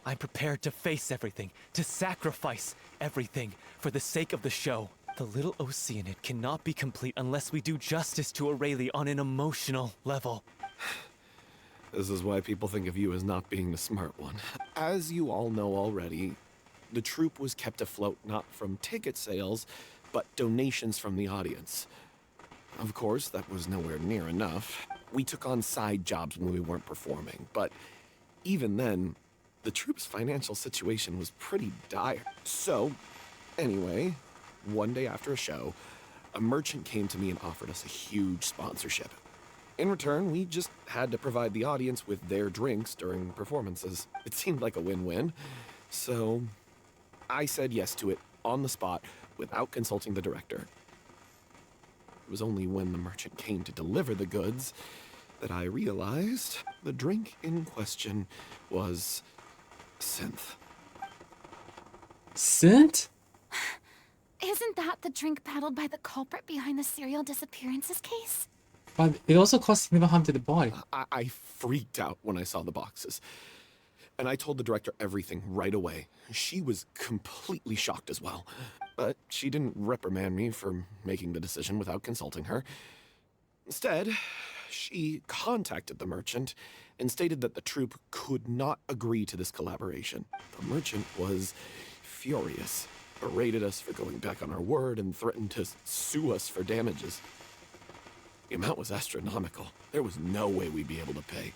I'm prepared to face everything, to sacrifice everything for the sake of the show. The little Oceanid cannot be complete unless we do justice to Aurelie on an emotional level. This is why people think of you as not being the smart one. As you all know already, the troupe was kept afloat not from ticket sales, but donations from the audience. Of course, that was nowhere near enough. We took on side jobs when we weren't performing, but even then, the troupe's financial situation was pretty dire. So, anyway, one day after a show, a merchant came to me and offered us a huge sponsorship. In return, we just had to provide the audience with their drinks during performances. It seemed like a win-win, so I said yes to it on the spot without consulting the director. It was only when the merchant came to deliver the goods that I realized the drink in question was synth. Synth? Isn't that the drink peddled by the culprit behind the serial disappearances case? But it also caused significant harm to the body. I freaked out when I saw the boxes. And I told the director everything right away. She was completely shocked as well. But she didn't reprimand me for making the decision without consulting her. Instead, she contacted the merchant and stated that the troupe could not agree to this collaboration. The merchant was furious, berated us for going back on our word, and threatened to sue us for damages. The amount was astronomical. There was no way we'd be able to pay.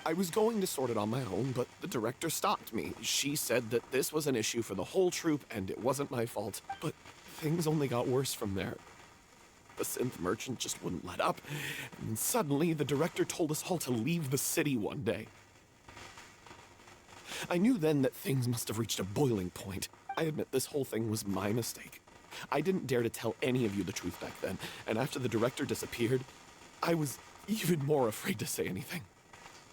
I was going to sort it on my own, but the director stopped me. She said that this was an issue for the whole troupe and it wasn't my fault. But things only got worse from there. The synth merchant just wouldn't let up, and suddenly the director told us all to leave the city one day. I knew then that things must have reached a boiling point. I admit this whole thing was my mistake. I didn't dare to tell any of you the truth back then, and after the director disappeared, I was even more afraid to say anything.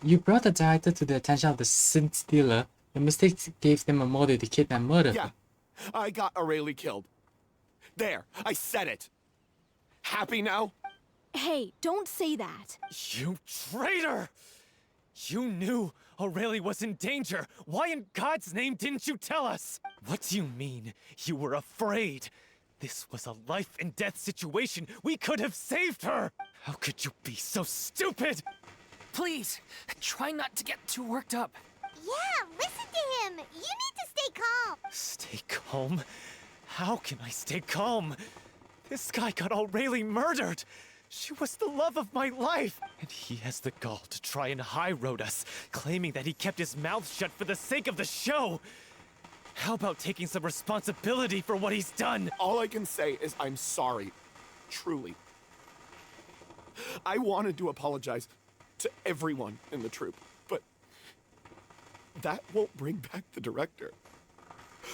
You brought the director to the attention of the synth dealer. The mistake gave them a motive to kidnap and murder. Yeah, I got Aurelie killed. There, I said it. Happy now? Hey, don't say that. You traitor! You knew Aurelie was in danger. Why in God's name didn't you tell us? What do you mean? You were afraid. This was a life and death situation. We could have saved her. How could you be so stupid? Please, try not to get too worked up. Yeah, listen to him. You need to stay calm. Stay calm? How can I stay calm? This guy got Aurelie murdered. She was the love of my life. And he has the gall to try and high-road us, claiming that he kept his mouth shut for the sake of the show. How about taking some responsibility for what he's done? All I can say is I'm sorry. Truly. I wanted to apologize to everyone in the troupe, but that won't bring back the director.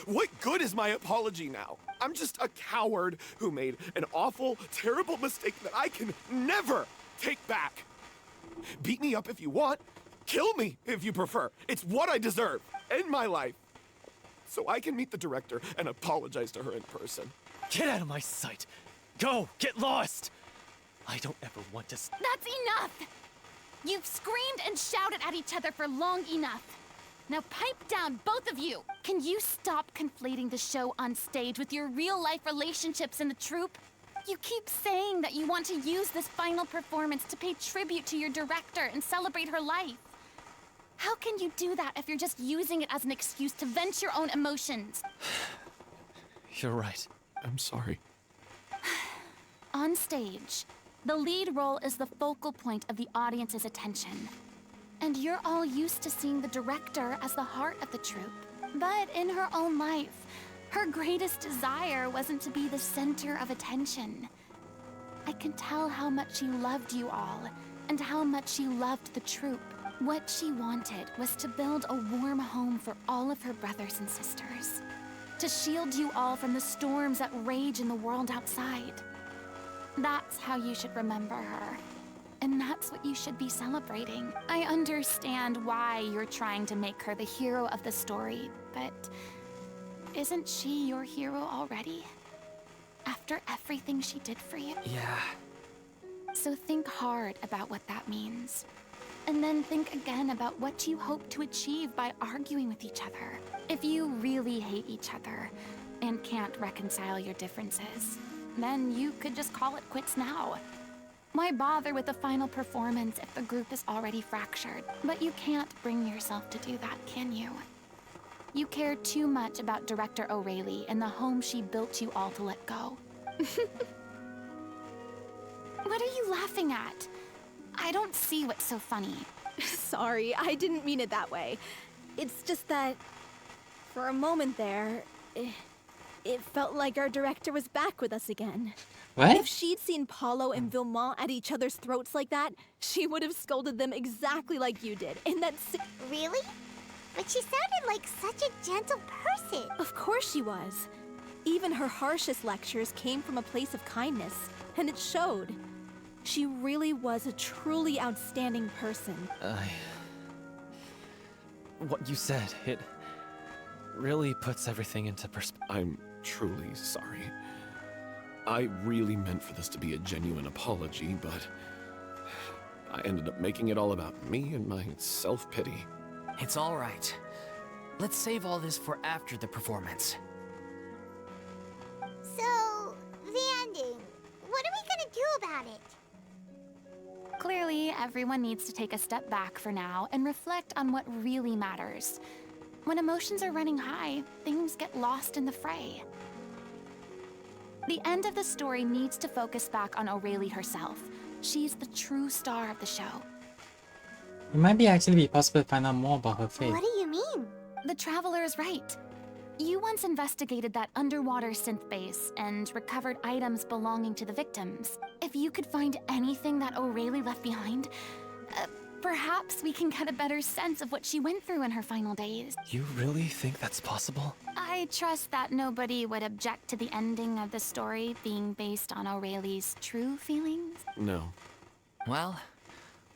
What good is my apology now? I'm just a coward who made an awful, terrible mistake that I can never take back. Beat me up if you want. Kill me if you prefer. It's what I deserve. End my life. So I can meet the director and apologize to her in person. Get out of my sight. Go, get lost. I don't ever want to. That's enough! You've screamed and shouted at each other for long enough. Now pipe down, both of you! Can you stop conflating the show on stage with your real-life relationships in the troupe? You keep saying that you want to use this final performance to pay tribute to your director and celebrate her life. How can you do that if you're just using it as an excuse to vent your own emotions? You're right. I'm sorry. On stage, the lead role is the focal point of the audience's attention. And you're all used to seeing the director as the heart of the troupe. But in her own life, her greatest desire wasn't to be the center of attention. I can tell how much she loved you all, and how much she loved the troupe. What she wanted was to build a warm home for all of her brothers and sisters. To shield you all from the storms that rage in the world outside. That's how you should remember her. And that's what you should be celebrating. I understand why you're trying to make her the hero of the story, but isn't she your hero already? After everything she did for you? Yeah. So think hard about what that means. And then think again about what you hope to achieve by arguing with each other. If you really hate each other and can't reconcile your differences, then you could just call it quits now. Why bother with the final performance if the group is already fractured? But you can't bring yourself to do that, can you? You care too much about Director O'Reilly and the home she built you all to let go. What are you laughing at? I don't see what's so funny. Sorry, I didn't mean it that way. It's just that, for a moment there, it felt like our director was back with us again. What? If she'd seen Paulo and Vilmont at each other's throats like that, she would have scolded them exactly like you did. And that's... Really? But she sounded like such a gentle person. Of course she was. Even her harshest lectures came from a place of kindness, and it showed. She really was a truly outstanding person. What you said, it really puts everything into perspective. I'm truly sorry. I really meant for this to be a genuine apology, but I ended up making it all about me and my self-pity. It's all right. Let's save all this for after the performance. So, the ending. What are we gonna do about it? Clearly, everyone needs to take a step back for now and reflect on what really matters. When emotions are running high, things get lost in the fray. The end of the story needs to focus back on O'Reilly herself. She's the true star of the show. It might be actually be possible to find out more about her fate. What do you mean? The Traveler is right. You once investigated that underwater synth base and recovered items belonging to the victims. If you could find anything that O'Reilly left behind, perhaps we can get a better sense of what she went through in her final days. You really think that's possible? I trust that nobody would object to the ending of the story being based on O'Reilly's true feelings. No. Well,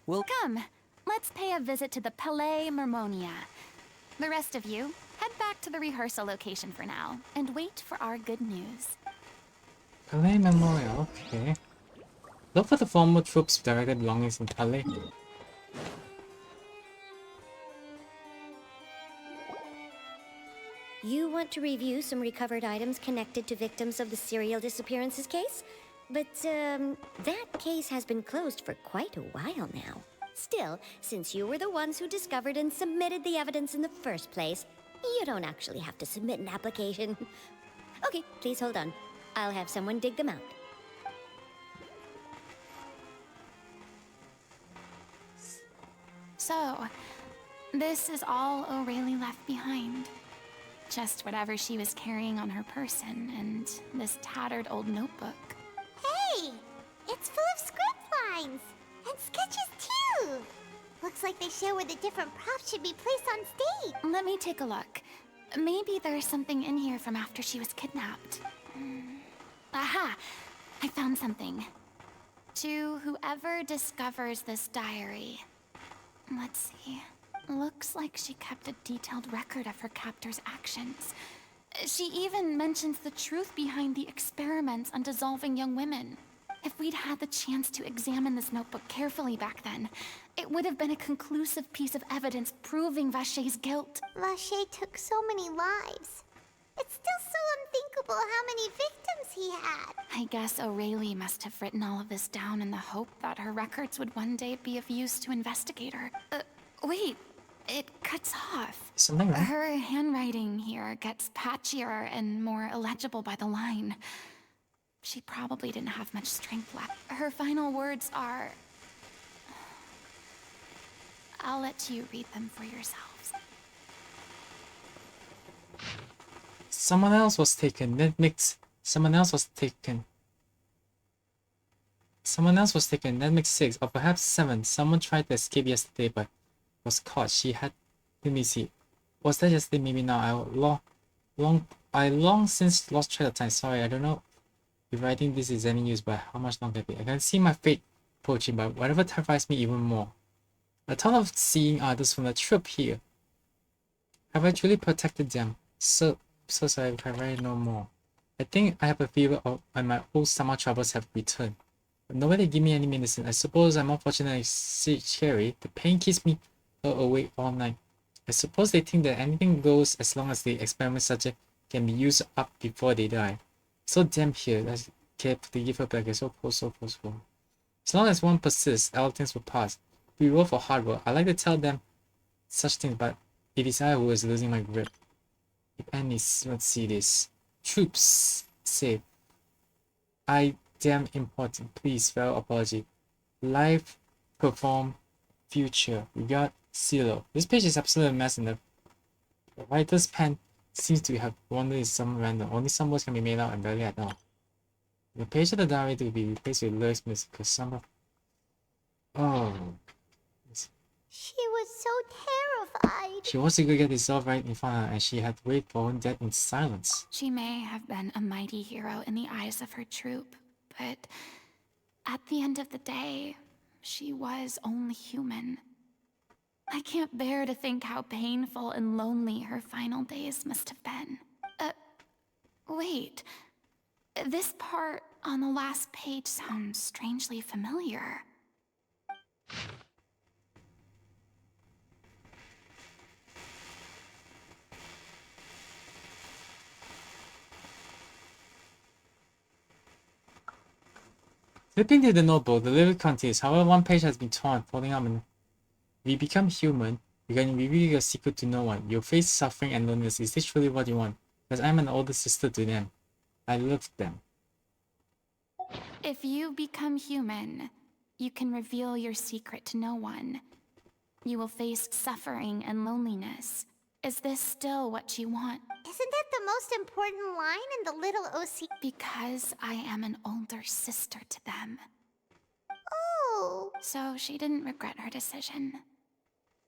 we'll... Come, let's pay a visit to the Palais Mermonia. The rest of you, head back to the rehearsal location for now, and wait for our good news. Palais Memorial, okay. Look for the former troops directed belongings in Palais. You want to review some recovered items connected to victims of the serial disappearances case? But, that case has been closed for quite a while now. Still, since you were the ones who discovered and submitted the evidence in the first place, you don't actually have to submit an application. Okay, please hold on. I'll have someone dig them out. So, this is all O'Reilly left behind. Just whatever she was carrying on her person and this tattered old notebook. Hey! It's full of script lines! And sketches too! Looks like they show where the different props should be placed on stage. Let me take a look. Maybe there's something in here from after she was kidnapped. Aha! I found something. To whoever discovers this diary. Let's see. Looks like she kept a detailed record of her captor's actions. She even mentions the truth behind the experiments on dissolving young women. If we'd had the chance to examine this notebook carefully back then, it would have been a conclusive piece of evidence proving Vacher's guilt. Vacher took so many lives. It's still so unthinkable how many victims he had. I guess Aurelie must have written all of this down in the hope that her records would one day be of use to investigator. Wait, it cuts off. Something wrong? Her handwriting here gets patchier and more illegible by the line. She probably didn't have much strength left. Her final words are... I'll let you read them for yourselves. Someone else was taken. That makes... Someone else was taken. Someone else was taken. That makes 6, or perhaps 7. Someone tried to escape yesterday, but was caught. She had... Let me see. Was that yesterday? Maybe now. I long since lost track of time. Sorry, I don't know if writing this is any use, but how much longer can it be? I can see my fate approaching, but whatever terrifies me even more. The thought of seeing others from the troop here. Have I truly protected them? So sorry if I write no more. I think I have a fever and my old summer troubles have returned. But nobody give me any medicine. I suppose I'm more fortunate than Cherry. The pain keeps me awake all night. I suppose they think that anything goes as long as the experiment subject can be used up before they die. So damn here. Let's carefully give her back. So close. As long as one persists, all things will pass. We roll for hard work. I like to tell them such things, but it is I who is losing my grip. If any, let's see this. Troops safe. I damn important. Please, farewell apology. Life, perform, future. We got Silo. This page is absolutely a mess, and the writer's pen seems to have wandered in some random. Only some words can be made out and barely at all. The page of the diary to be replaced with lyrics music because some of... Oh. She was so terrified. She wants to go get this all right in front of her, and she had to wait for her death in silence. She may have been a mighty hero in the eyes of her troop, but at the end of the day, she was only human. I can't bear to think how painful and lonely her final days must have been. Wait. This part on the last page sounds strangely familiar. Flipping to the notebook, the lyric continues. However, one page has been torn, folding up, and we become human. You can reveal your secret to no one. You'll face suffering and loneliness. Is this truly what you want? Because I'm an older sister to them. I love them. If you become human, you can reveal your secret to no one. You will face suffering and loneliness. Is this still what you want? Isn't that the most important line in the little OC? Because I am an older sister to them. Oh. So she didn't regret her decision.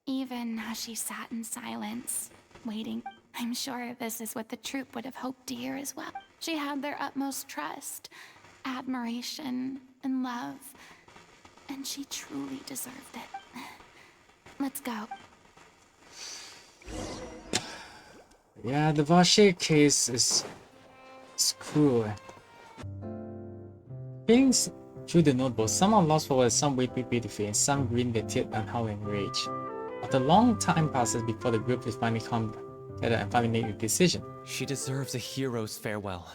Even as she sat in silence, waiting. I'm sure this is what the troupe would have hoped to hear as well. She had their utmost trust, admiration, and love. And she truly deserved it. Let's go. Yeah, the Vacher case is cruel. Reading through the notebook, some are lost for words, some weep beautifully, and some grin their teeth and howl in rage. But a long time passes before the group is finally come together and finally make a decision. She deserves a hero's farewell.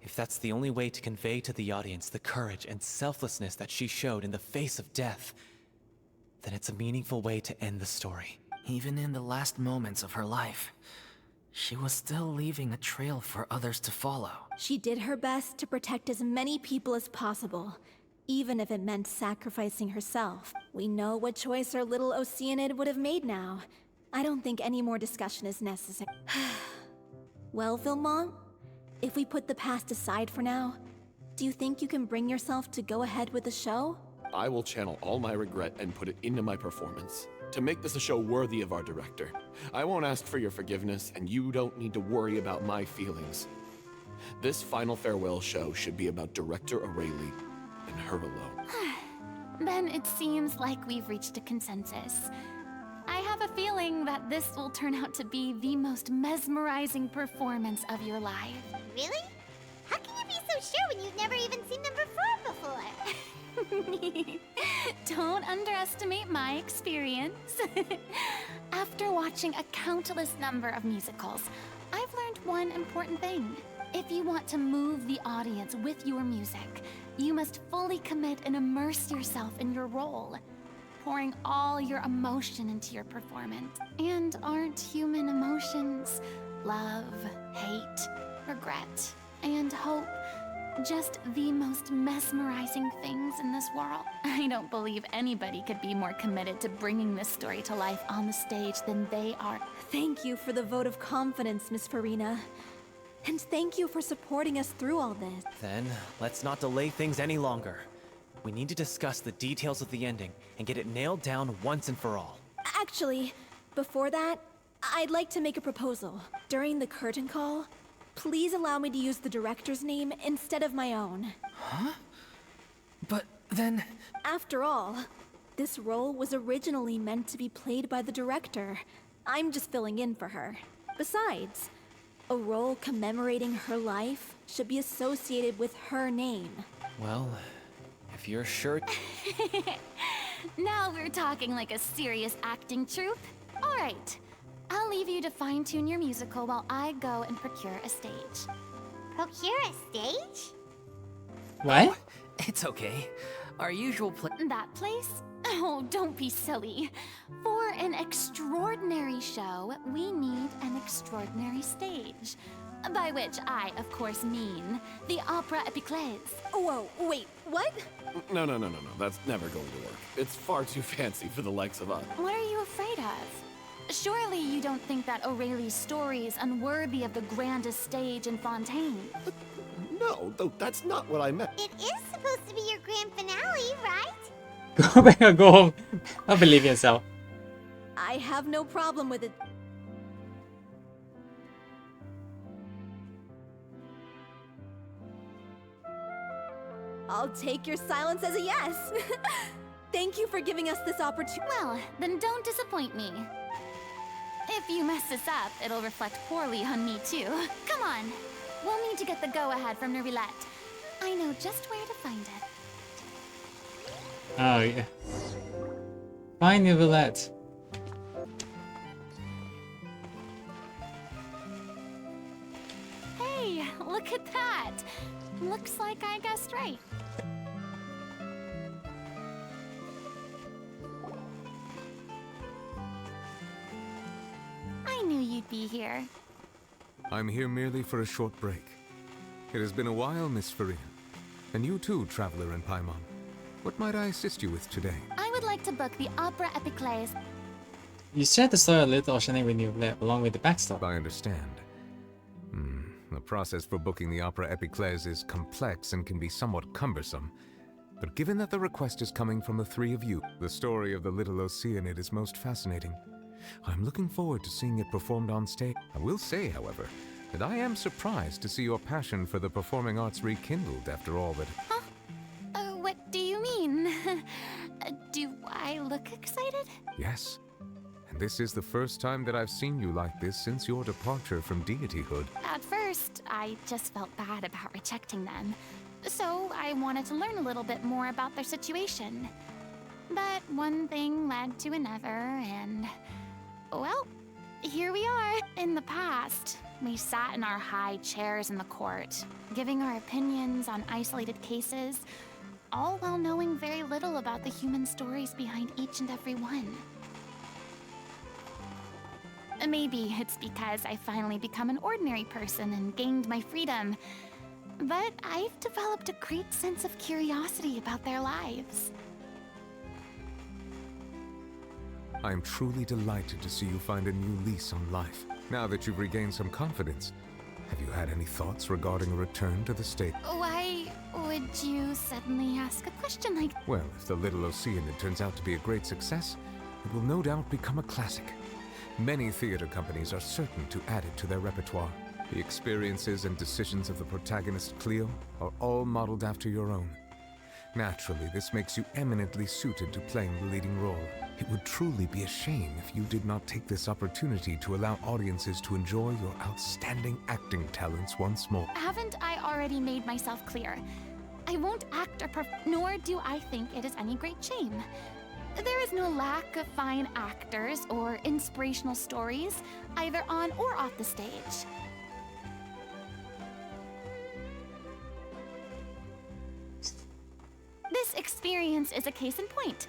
If that's the only way to convey to the audience the courage and selflessness that she showed in the face of death, then it's a meaningful way to end the story. Even in the last moments of her life, she was still leaving a trail for others to follow. She did her best to protect as many people as possible, even if it meant sacrificing herself. We know what choice our little Oceanid would have made now. I don't think any more discussion is necessary. Well, Vilmont, if we put the past aside for now, do you think you can bring yourself to go ahead with the show? I will channel all my regret and put it into my performance. To make this a show worthy of our director. I won't ask for your forgiveness, and you don't need to worry about my feelings. This final farewell show should be about Director Aurelie and her alone. Then it seems like we've reached a consensus. I have a feeling that this will turn out to be the most mesmerizing performance of your life. Really? How can you be so sure when you've never even seen them perform before. Don't underestimate my experience. After watching a countless number of musicals, I've learned one important thing. If you want to move the audience with your music, you must fully commit and immerse yourself in your role, pouring all your emotion into your performance. And aren't human emotions love, hate, regret, and hope just the most mesmerizing things in this world? I don't believe anybody could be more committed to bringing this story to life on the stage than they are. Thank you for the vote of confidence, Miss Furina. And thank you for supporting us through all this. Then, let's not delay things any longer. We need to discuss the details of the ending and get it nailed down once and for all. Actually, before that, I'd like to make a proposal. During the curtain call, please allow me to use the director's name instead of my own. Huh? But then... After all, this role was originally meant to be played by the director. I'm just filling in for her. Besides, a role commemorating her life should be associated with her name. Well, if you're sure... Now we're talking like a serious acting troupe. All right, I'll leave you to fine-tune your musical while I go and procure a stage. Procure a stage? What? It's okay. Our usual That place? Oh, don't be silly. For an extraordinary show, we need an extraordinary stage. By which I, of course, mean the Opera Epiclese. Whoa, wait, what? No. That's never going to work. It's far too fancy for the likes of us. What are you afraid of? Surely you don't think that Aurelie's story is unworthy of the grandest stage in Fontaine? No, though that's not what I meant. It is supposed to be your grand finale, right? Go back, go home. Don't believe yourself. I have no problem with it. I'll take your silence as a yes. Thank you for giving us this opportunity. Well, then don't disappoint me. If you mess this up, it'll reflect poorly on me too. Come on. We'll need to get the go-ahead from Nervilette. I know just where to find it. Oh, yeah. Find Nervilette. Hey, look at that. Looks like I guessed right. I knew you'd be here. I'm here merely for a short break. It has been a while, Miss Furina. And you too, traveler in Paimon. What might I assist you with today? I would like to book the Opera Epiclese. You shared the story of Little Oceanid with Nervilette along with the backstory. I understand. The process for booking the Opera Epiclese is complex and can be somewhat cumbersome. But given that the request is coming from the three of you, the story of the Little Oceanid is most fascinating. I'm looking forward to seeing it performed on stage. I will say, however, that I am surprised to see your passion for the performing arts rekindled after all that... Huh? What do you mean? Do I look excited? Yes. And this is the first time that I've seen you like this since your departure from deityhood. At first, I just felt bad about rejecting them. So I wanted to learn a little bit more about their situation. But one thing led to another, and... well, here we are. In the past, we sat in our high chairs in the court, giving our opinions on isolated cases, all while knowing very little about the human stories behind each and every one. Maybe it's because I finally become an ordinary person and gained my freedom, but I've developed a great sense of curiosity about their lives. I am truly delighted to see you find a new lease on life. Now that you've regained some confidence, have you had any thoughts regarding a return to the state? Why would you suddenly ask a question like that? Well, if the Little Oceanid turns out to be a great success, it will no doubt become a classic. Many theater companies are certain to add it to their repertoire. The experiences and decisions of the protagonist Cleo are all modeled after your own. Naturally, this makes you eminently suited to playing the leading role. It would truly be a shame if you did not take this opportunity to allow audiences to enjoy your outstanding acting talents once more. Haven't I already made myself clear? I won't act or nor do I think it is any great shame. There is no lack of fine actors or inspirational stories, either on or off the stage. This experience is a case in point.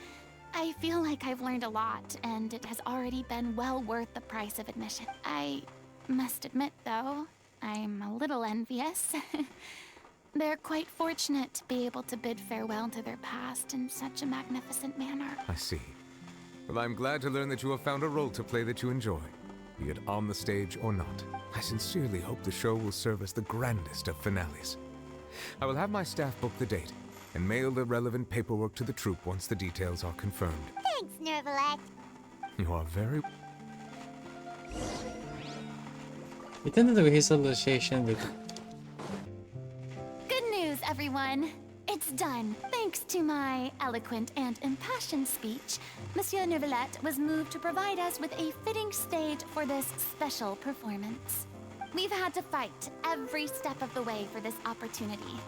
I feel like I've learned a lot, and it has already been well worth the price of admission. I must admit, though, I'm a little envious. They're quite fortunate to be able to bid farewell to their past in such a magnificent manner. I see. Well, I'm glad to learn that you have found a role to play that you enjoy, be it on the stage or not. I sincerely hope the show will serve as the grandest of finales. I will have my staff book the date and mail the relevant paperwork to the troupe once the details are confirmed. Thanks, Nervalette. You are very... Intendo the resolution with... Good news, everyone. It's done. Thanks to my eloquent and impassioned speech, Monsieur Nervalette was moved to provide us with a fitting stage for this special performance. We've had to fight every step of the way for this opportunity.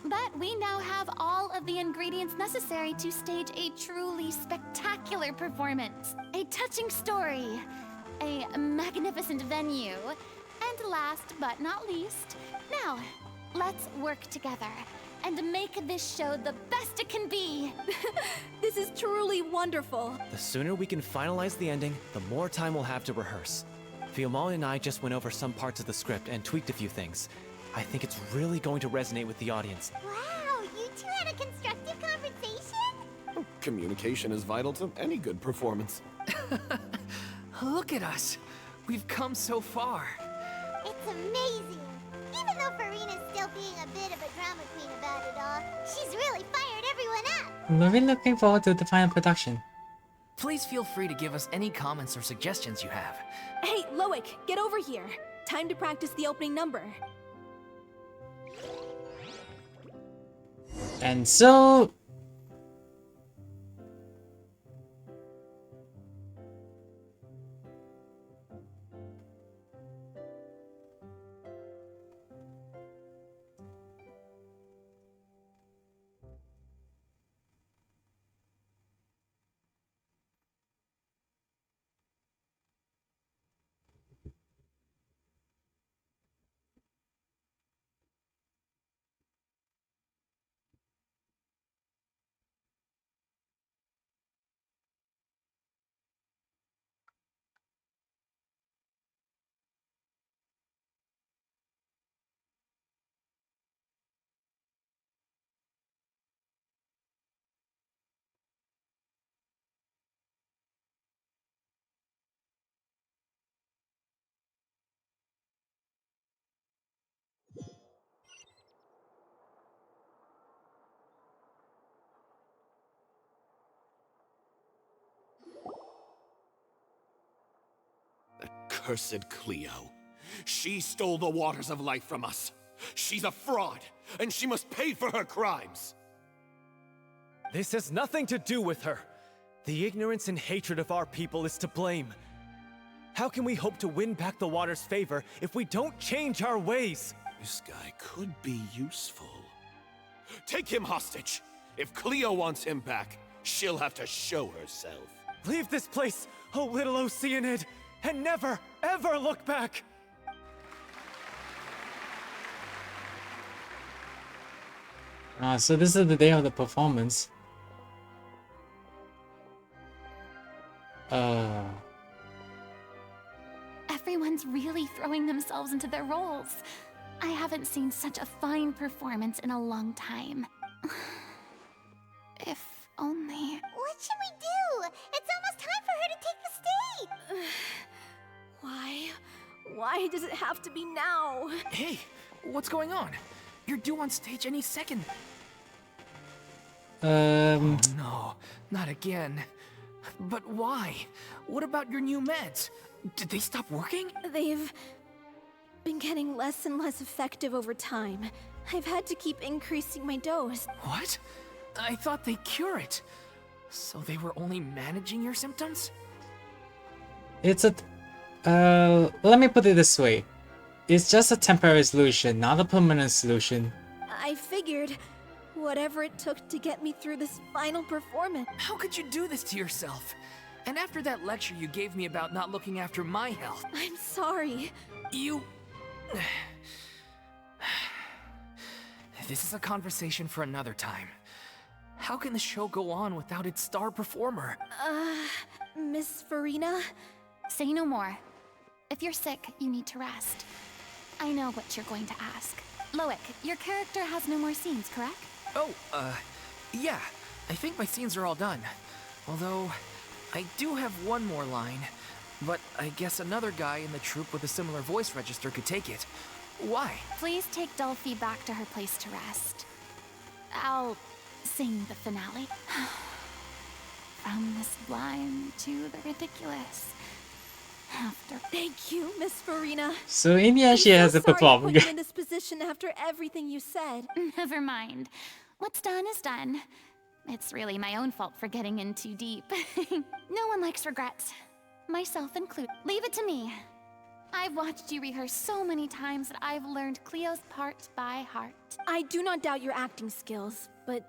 But we now have all of the ingredients necessary to stage a truly spectacular performance. A touching story, a magnificent venue, and last but not least, now, let's work together and make this show the best it can be. This is truly wonderful. The sooner we can finalize the ending, the more time we'll have to rehearse. Fiamma and I just went over some parts of the script and tweaked a few things. I think it's really going to resonate with the audience. Wow, you two had a constructive conversation? Communication is vital to any good performance. Look at us. We've come so far. It's amazing. Even though Furina's still being a bit of a drama queen about it all, she's really fired everyone up. I'm really looking forward to the final production. Please feel free to give us any comments or suggestions you have. Hey, Loic, get over here. Time to practice the opening number. And so... Cursed Cleo. She stole the waters of life from us. She's a fraud, and she must pay for her crimes. This has nothing to do with her. The ignorance and hatred of our people is to blame. How can we hope to win back the water's favor if we don't change our ways? This guy could be useful. Take him hostage. If Cleo wants him back, she'll have to show herself. Leave this place, oh little Oceanid, and never, ever look back! So this is the day of the performance. Everyone's really throwing themselves into their roles. I haven't seen such a fine performance in a long time. If only... What should we do? It's almost time for her to take the stage! Why? Why does it have to be now? Hey, what's going on? You're due on stage any second. Oh no, not again. But why? What about your new meds? Did they stop working? They've been getting less and less effective over time. I've had to keep increasing my dose. What? I thought they cure it. So they were only managing your symptoms? It's a... let me put it this way. It's just a temporary solution, not a permanent solution. I figured whatever it took to get me through this final performance. How could you do this to yourself? And after that lecture you gave me about not looking after my health. I'm sorry. You... This is a conversation for another time. How can the show go on without its star performer? Miss Furina? Say no more. If you're sick, you need to rest. I know what you're going to ask. Loic, your character has no more scenes, correct? Oh, yeah. I think my scenes are all done. Although, I do have one more line. But I guess another guy in the troupe with a similar voice register could take it. Why? Please take Delphi back to her place to rest. I'll sing the finale. From the sublime to the ridiculous. After. Thank you, Miss Furina. So in the end, she has a problem. I'm put you in this position after everything you said. Never mind. What's done is done. It's really my own fault for getting in too deep. No one likes regrets. Myself included. Leave it to me. I've watched you rehearse so many times that I've learned Cleo's part by heart. I do not doubt your acting skills, but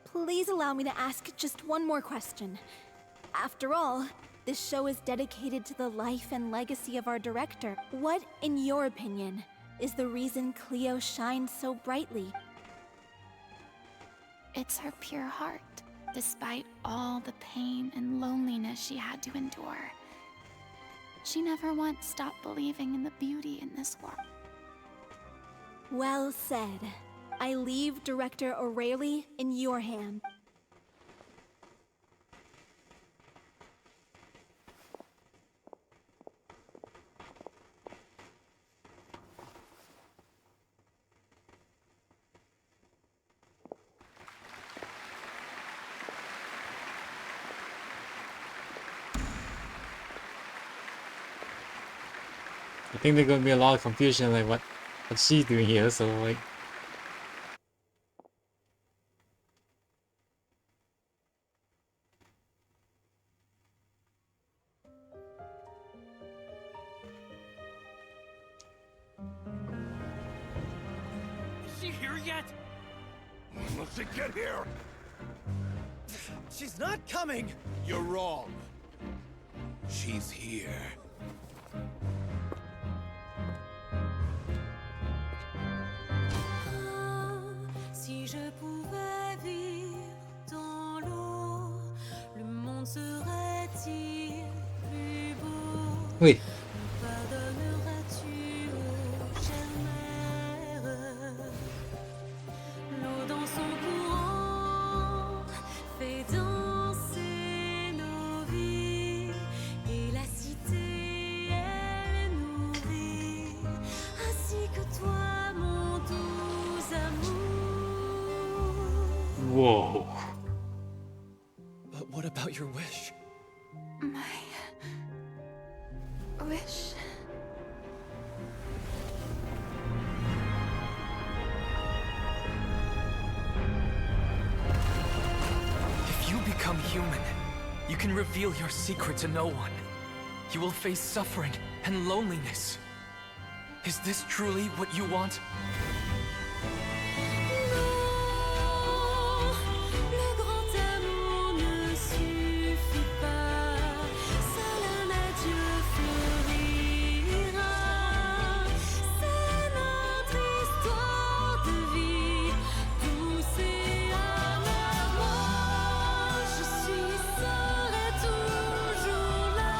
please allow me to ask just one more question. After all, this show is dedicated to the life and legacy of our director. What, in your opinion, is the reason Cleo shines so brightly? It's her pure heart, despite all the pain and loneliness she had to endure. She never once stopped believing in the beauty in this world. Well said. I leave Director O'Reilly in your hand. I think there's gonna be a lot of confusion, like what's she doing here, so like... Is she here yet? When will she get here? She's not coming! You're wrong. She's here. Si je pouvais vivre dans l'eau, le monde serait-il plus beau? Oui. Pardonneras-tu aux chères mères? L'eau dans son courant fait danser nos vies, et la cité elle nourrit, ainsi que toi mon doux amour. Whoa. But what about your wish? My wish. If you become human, you can reveal your secret to no one. You will face suffering and loneliness. Is this truly what you want? Le grand amour ne suffit pas, seul un adieu fleurira. C'est notre histoire de vie, douce et amère. Moi, je serai toujours là,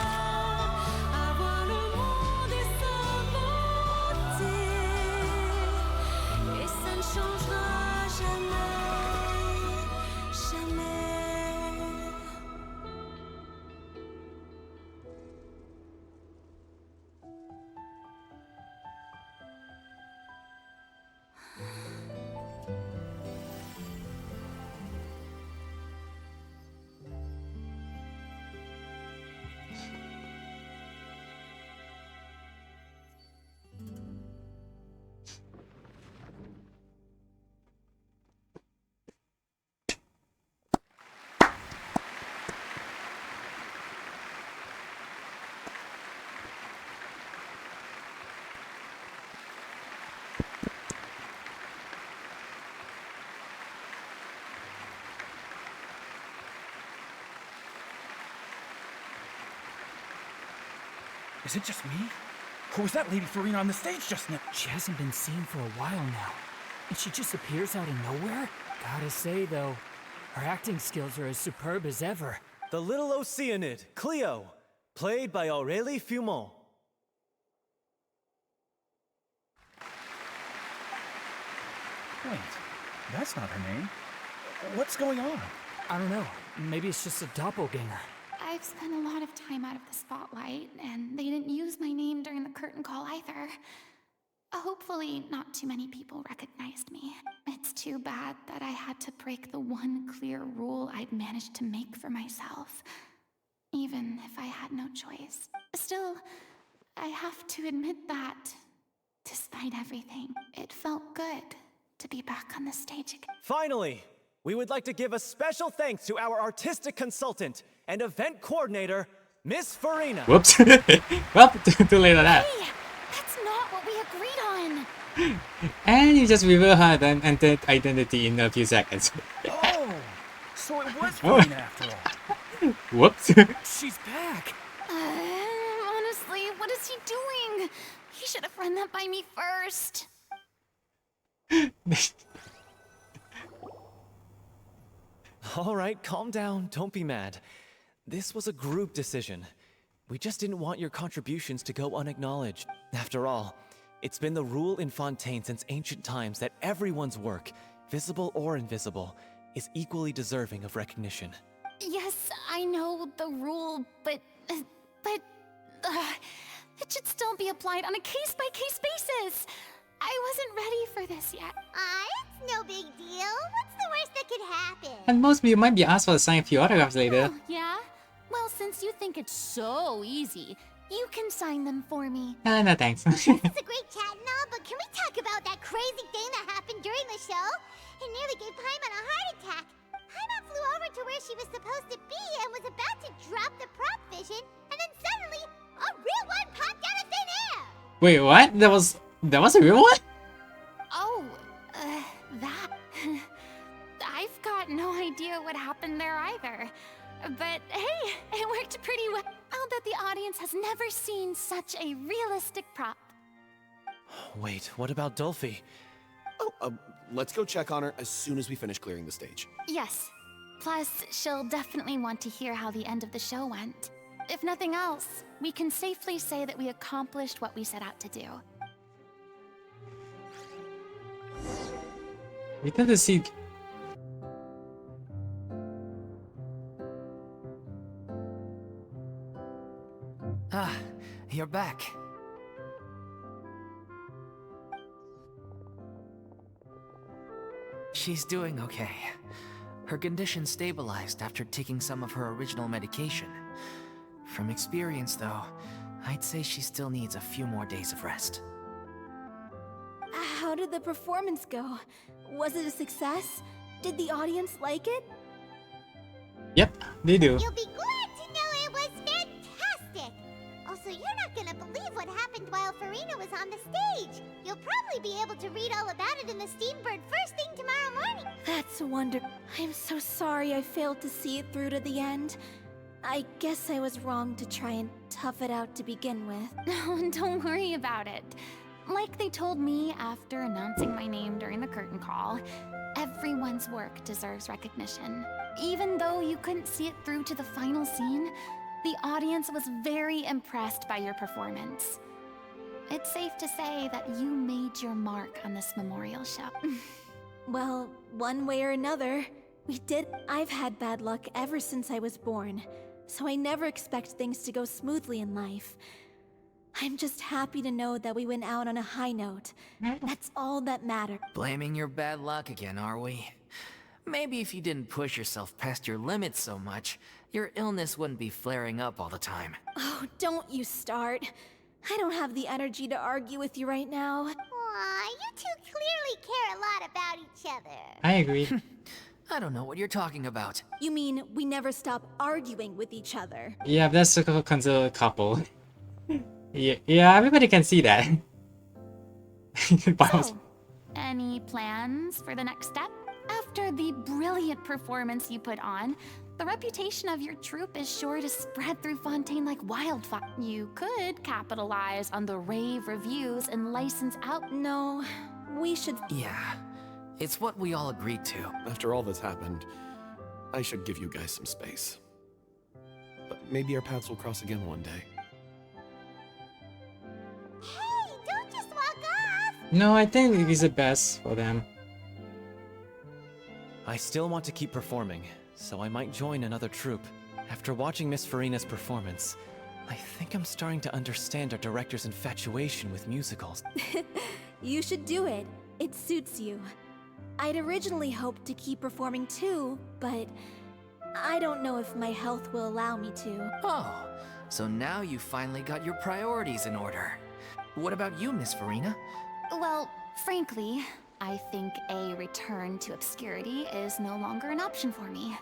à voir le monde et sa beauté. Is it just me? Or was that Lady Furina on the stage just now? She hasn't been seen for a while now, and she just appears out of nowhere? Gotta say, though, her acting skills are as superb as ever. The little Oceanid, Cleo, played by Aurélie Fumont. Wait, that's not her name. What's going on? I don't know. Maybe it's just a doppelganger. I've spent a lot of time out of the spotlight, and they didn't use my name during the curtain call either. Hopefully, not too many people recognized me. It's too bad that I had to break the one clear rule I'd managed to make for myself, even if I had no choice. Still, I have to admit that, despite everything, it felt good to be back on the stage again. Finally, we would like to give a special thanks to our artistic consultant and event coordinator, Miss Furina. Whoops. Well, too late on that. Hey, that's not what we agreed on. And you just reveal her identity in a few seconds. Oh, so it was Furina after all. Whoops. She's back. Honestly, what is he doing? He should have run that by me first. All right, calm down. Don't be mad. This was a group decision. We just didn't want your contributions to go unacknowledged. After all, it's been the rule in Fontaine since ancient times that everyone's work, visible or invisible, is equally deserving of recognition. Yes, I know the rule, but it should still be applied on a case-by-case basis. I wasn't ready for this yet. It's no big deal. What's the worst that could happen? And most of you might be asked for to sign a few autographs later. Oh, yeah? Well, since you think it's so easy, you can sign them for me. No thanks. It's a great chat and all, but can we talk about that crazy thing that happened during the show? It nearly gave Paimon a heart attack. Paimon flew over to where she was supposed to be and was about to drop the prop vision, and then suddenly, a real one popped out of thin air! Wait, what? That was a real one? Oh, that... I've got no idea what happened there either. But hey, it worked pretty well. I'll bet the audience has never seen such a realistic prop. Wait, what about Dolphy? Oh, let's go check on her as soon as we finish clearing the stage. Yes. Plus, she'll definitely want to hear how the end of the show went. If nothing else, we can safely say that we accomplished what we set out to do. We tend to see... Ah, you're back. She's doing okay. Her condition stabilized after taking some of her original medication. From experience, though, I'd say she still needs a few more days of rest. How did the performance go? Was it a success? Did the audience like it? Yep, they do. You'll be glad to know it was fantastic! Also, you're not gonna believe what happened while Furina was on the stage. You'll probably be able to read all about it in the Steambird first thing tomorrow morning. That's wonderful. I'm so sorry I failed to see it through to the end. I guess I was wrong to try and tough it out to begin with. No, don't worry about it. Like they told me after announcing my name during the curtain call, everyone's work deserves recognition. Even though you couldn't see it through to the final scene, the audience was very impressed by your performance. It's safe to say that you made your mark on this memorial show. Well, one way or another, we did. I've had bad luck ever since I was born, so I never expect things to go smoothly in life. I'm just happy to know that we went out on a high note. That's all that matters. Blaming your bad luck again, are we? Maybe if you didn't push yourself past your limits so much, your illness wouldn't be flaring up all the time. Oh, don't you start. I don't have the energy to argue with you right now. Aw, you two clearly care a lot about each other. I agree. I don't know what you're talking about. You mean we never stop arguing with each other? Yeah, that's considered a couple. Yeah, everybody can see that. So, any plans for the next step? After the brilliant performance you put on, The reputation of your troupe is sure to spread through Fontaine like wildfire. You could capitalize on the rave reviews and license out. No, we should. Yeah, it's what we all agreed to. After all that's happened, I should give you guys some space. But maybe our paths will cross again one day. Hey, don't just walk off! No, I think it's the best for them. I still want to keep performing, so I might join another troupe. After watching Miss Furina's performance, I think I'm starting to understand our director's infatuation with musicals. You should do it. It suits you. I'd originally hoped to keep performing too, but I don't know if my health will allow me to. Oh, so now you finally got your priorities in order. What about you, Miss Furina? Well, frankly, I think a return to obscurity is no longer an option for me.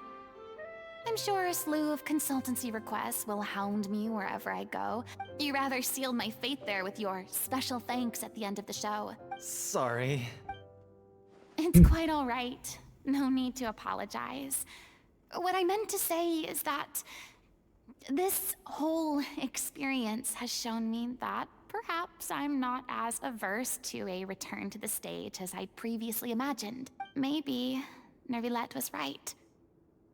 I'm sure a slew of consultancy requests will hound me wherever I go. You rather sealed my fate there with your special thanks at the end of the show. Sorry. It's quite all right. No need to apologize. What I meant to say is that this whole experience has shown me that perhaps I'm not as averse to a return to the stage as I previously imagined. Maybe Nervillette was right.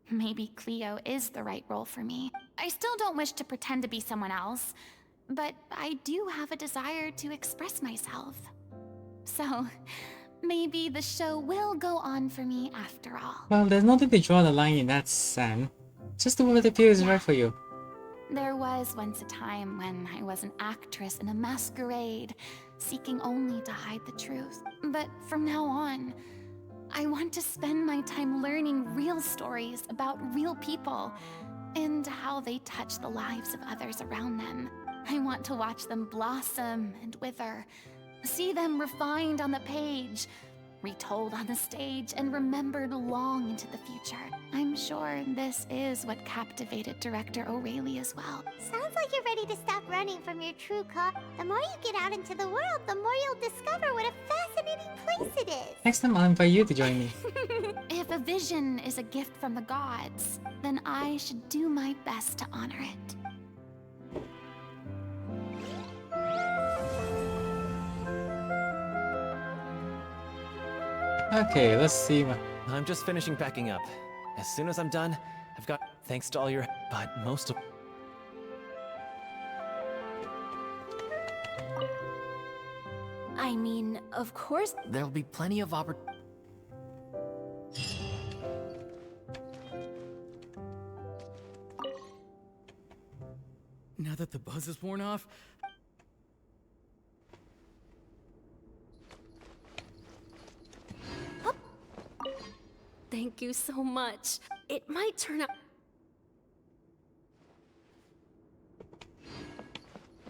Maybe Cleo is the right role for me. I still don't wish to pretend to be someone else, but I do have a desire to express myself. So, maybe the show will go on for me after all. Well, there's nothing to draw the line in that sense. Just do what feels right for you. There was once a time when I was an actress in a masquerade, seeking only to hide the truth. But from now on, I want to spend my time learning real stories about real people and how they touch the lives of others around them. I want to watch them blossom and wither, see them refined on the page, retold on the stage, and remembered long into the future. I'm sure this is what captivated director O'Reilly as well. Sounds like you're ready to stop running from your true cause. The more you get out into the world, the more you'll discover what a fascinating place it is. Next time I'll invite you to join me. If a vision is a gift from the gods, then I should do my best to honor it. Okay, let's see what... I'm just finishing packing up. As soon as I'm done, I've got thanks to all your... But most of... I mean, of course. There'll be plenty of opportunities. Now that the buzz is worn off, Thank you so much. It might turn out.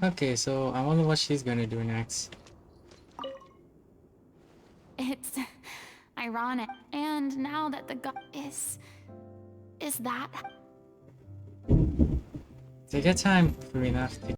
Okay, so I wonder what she's gonna do next. It's ironic. And now that the god is that... Take your time, Furina.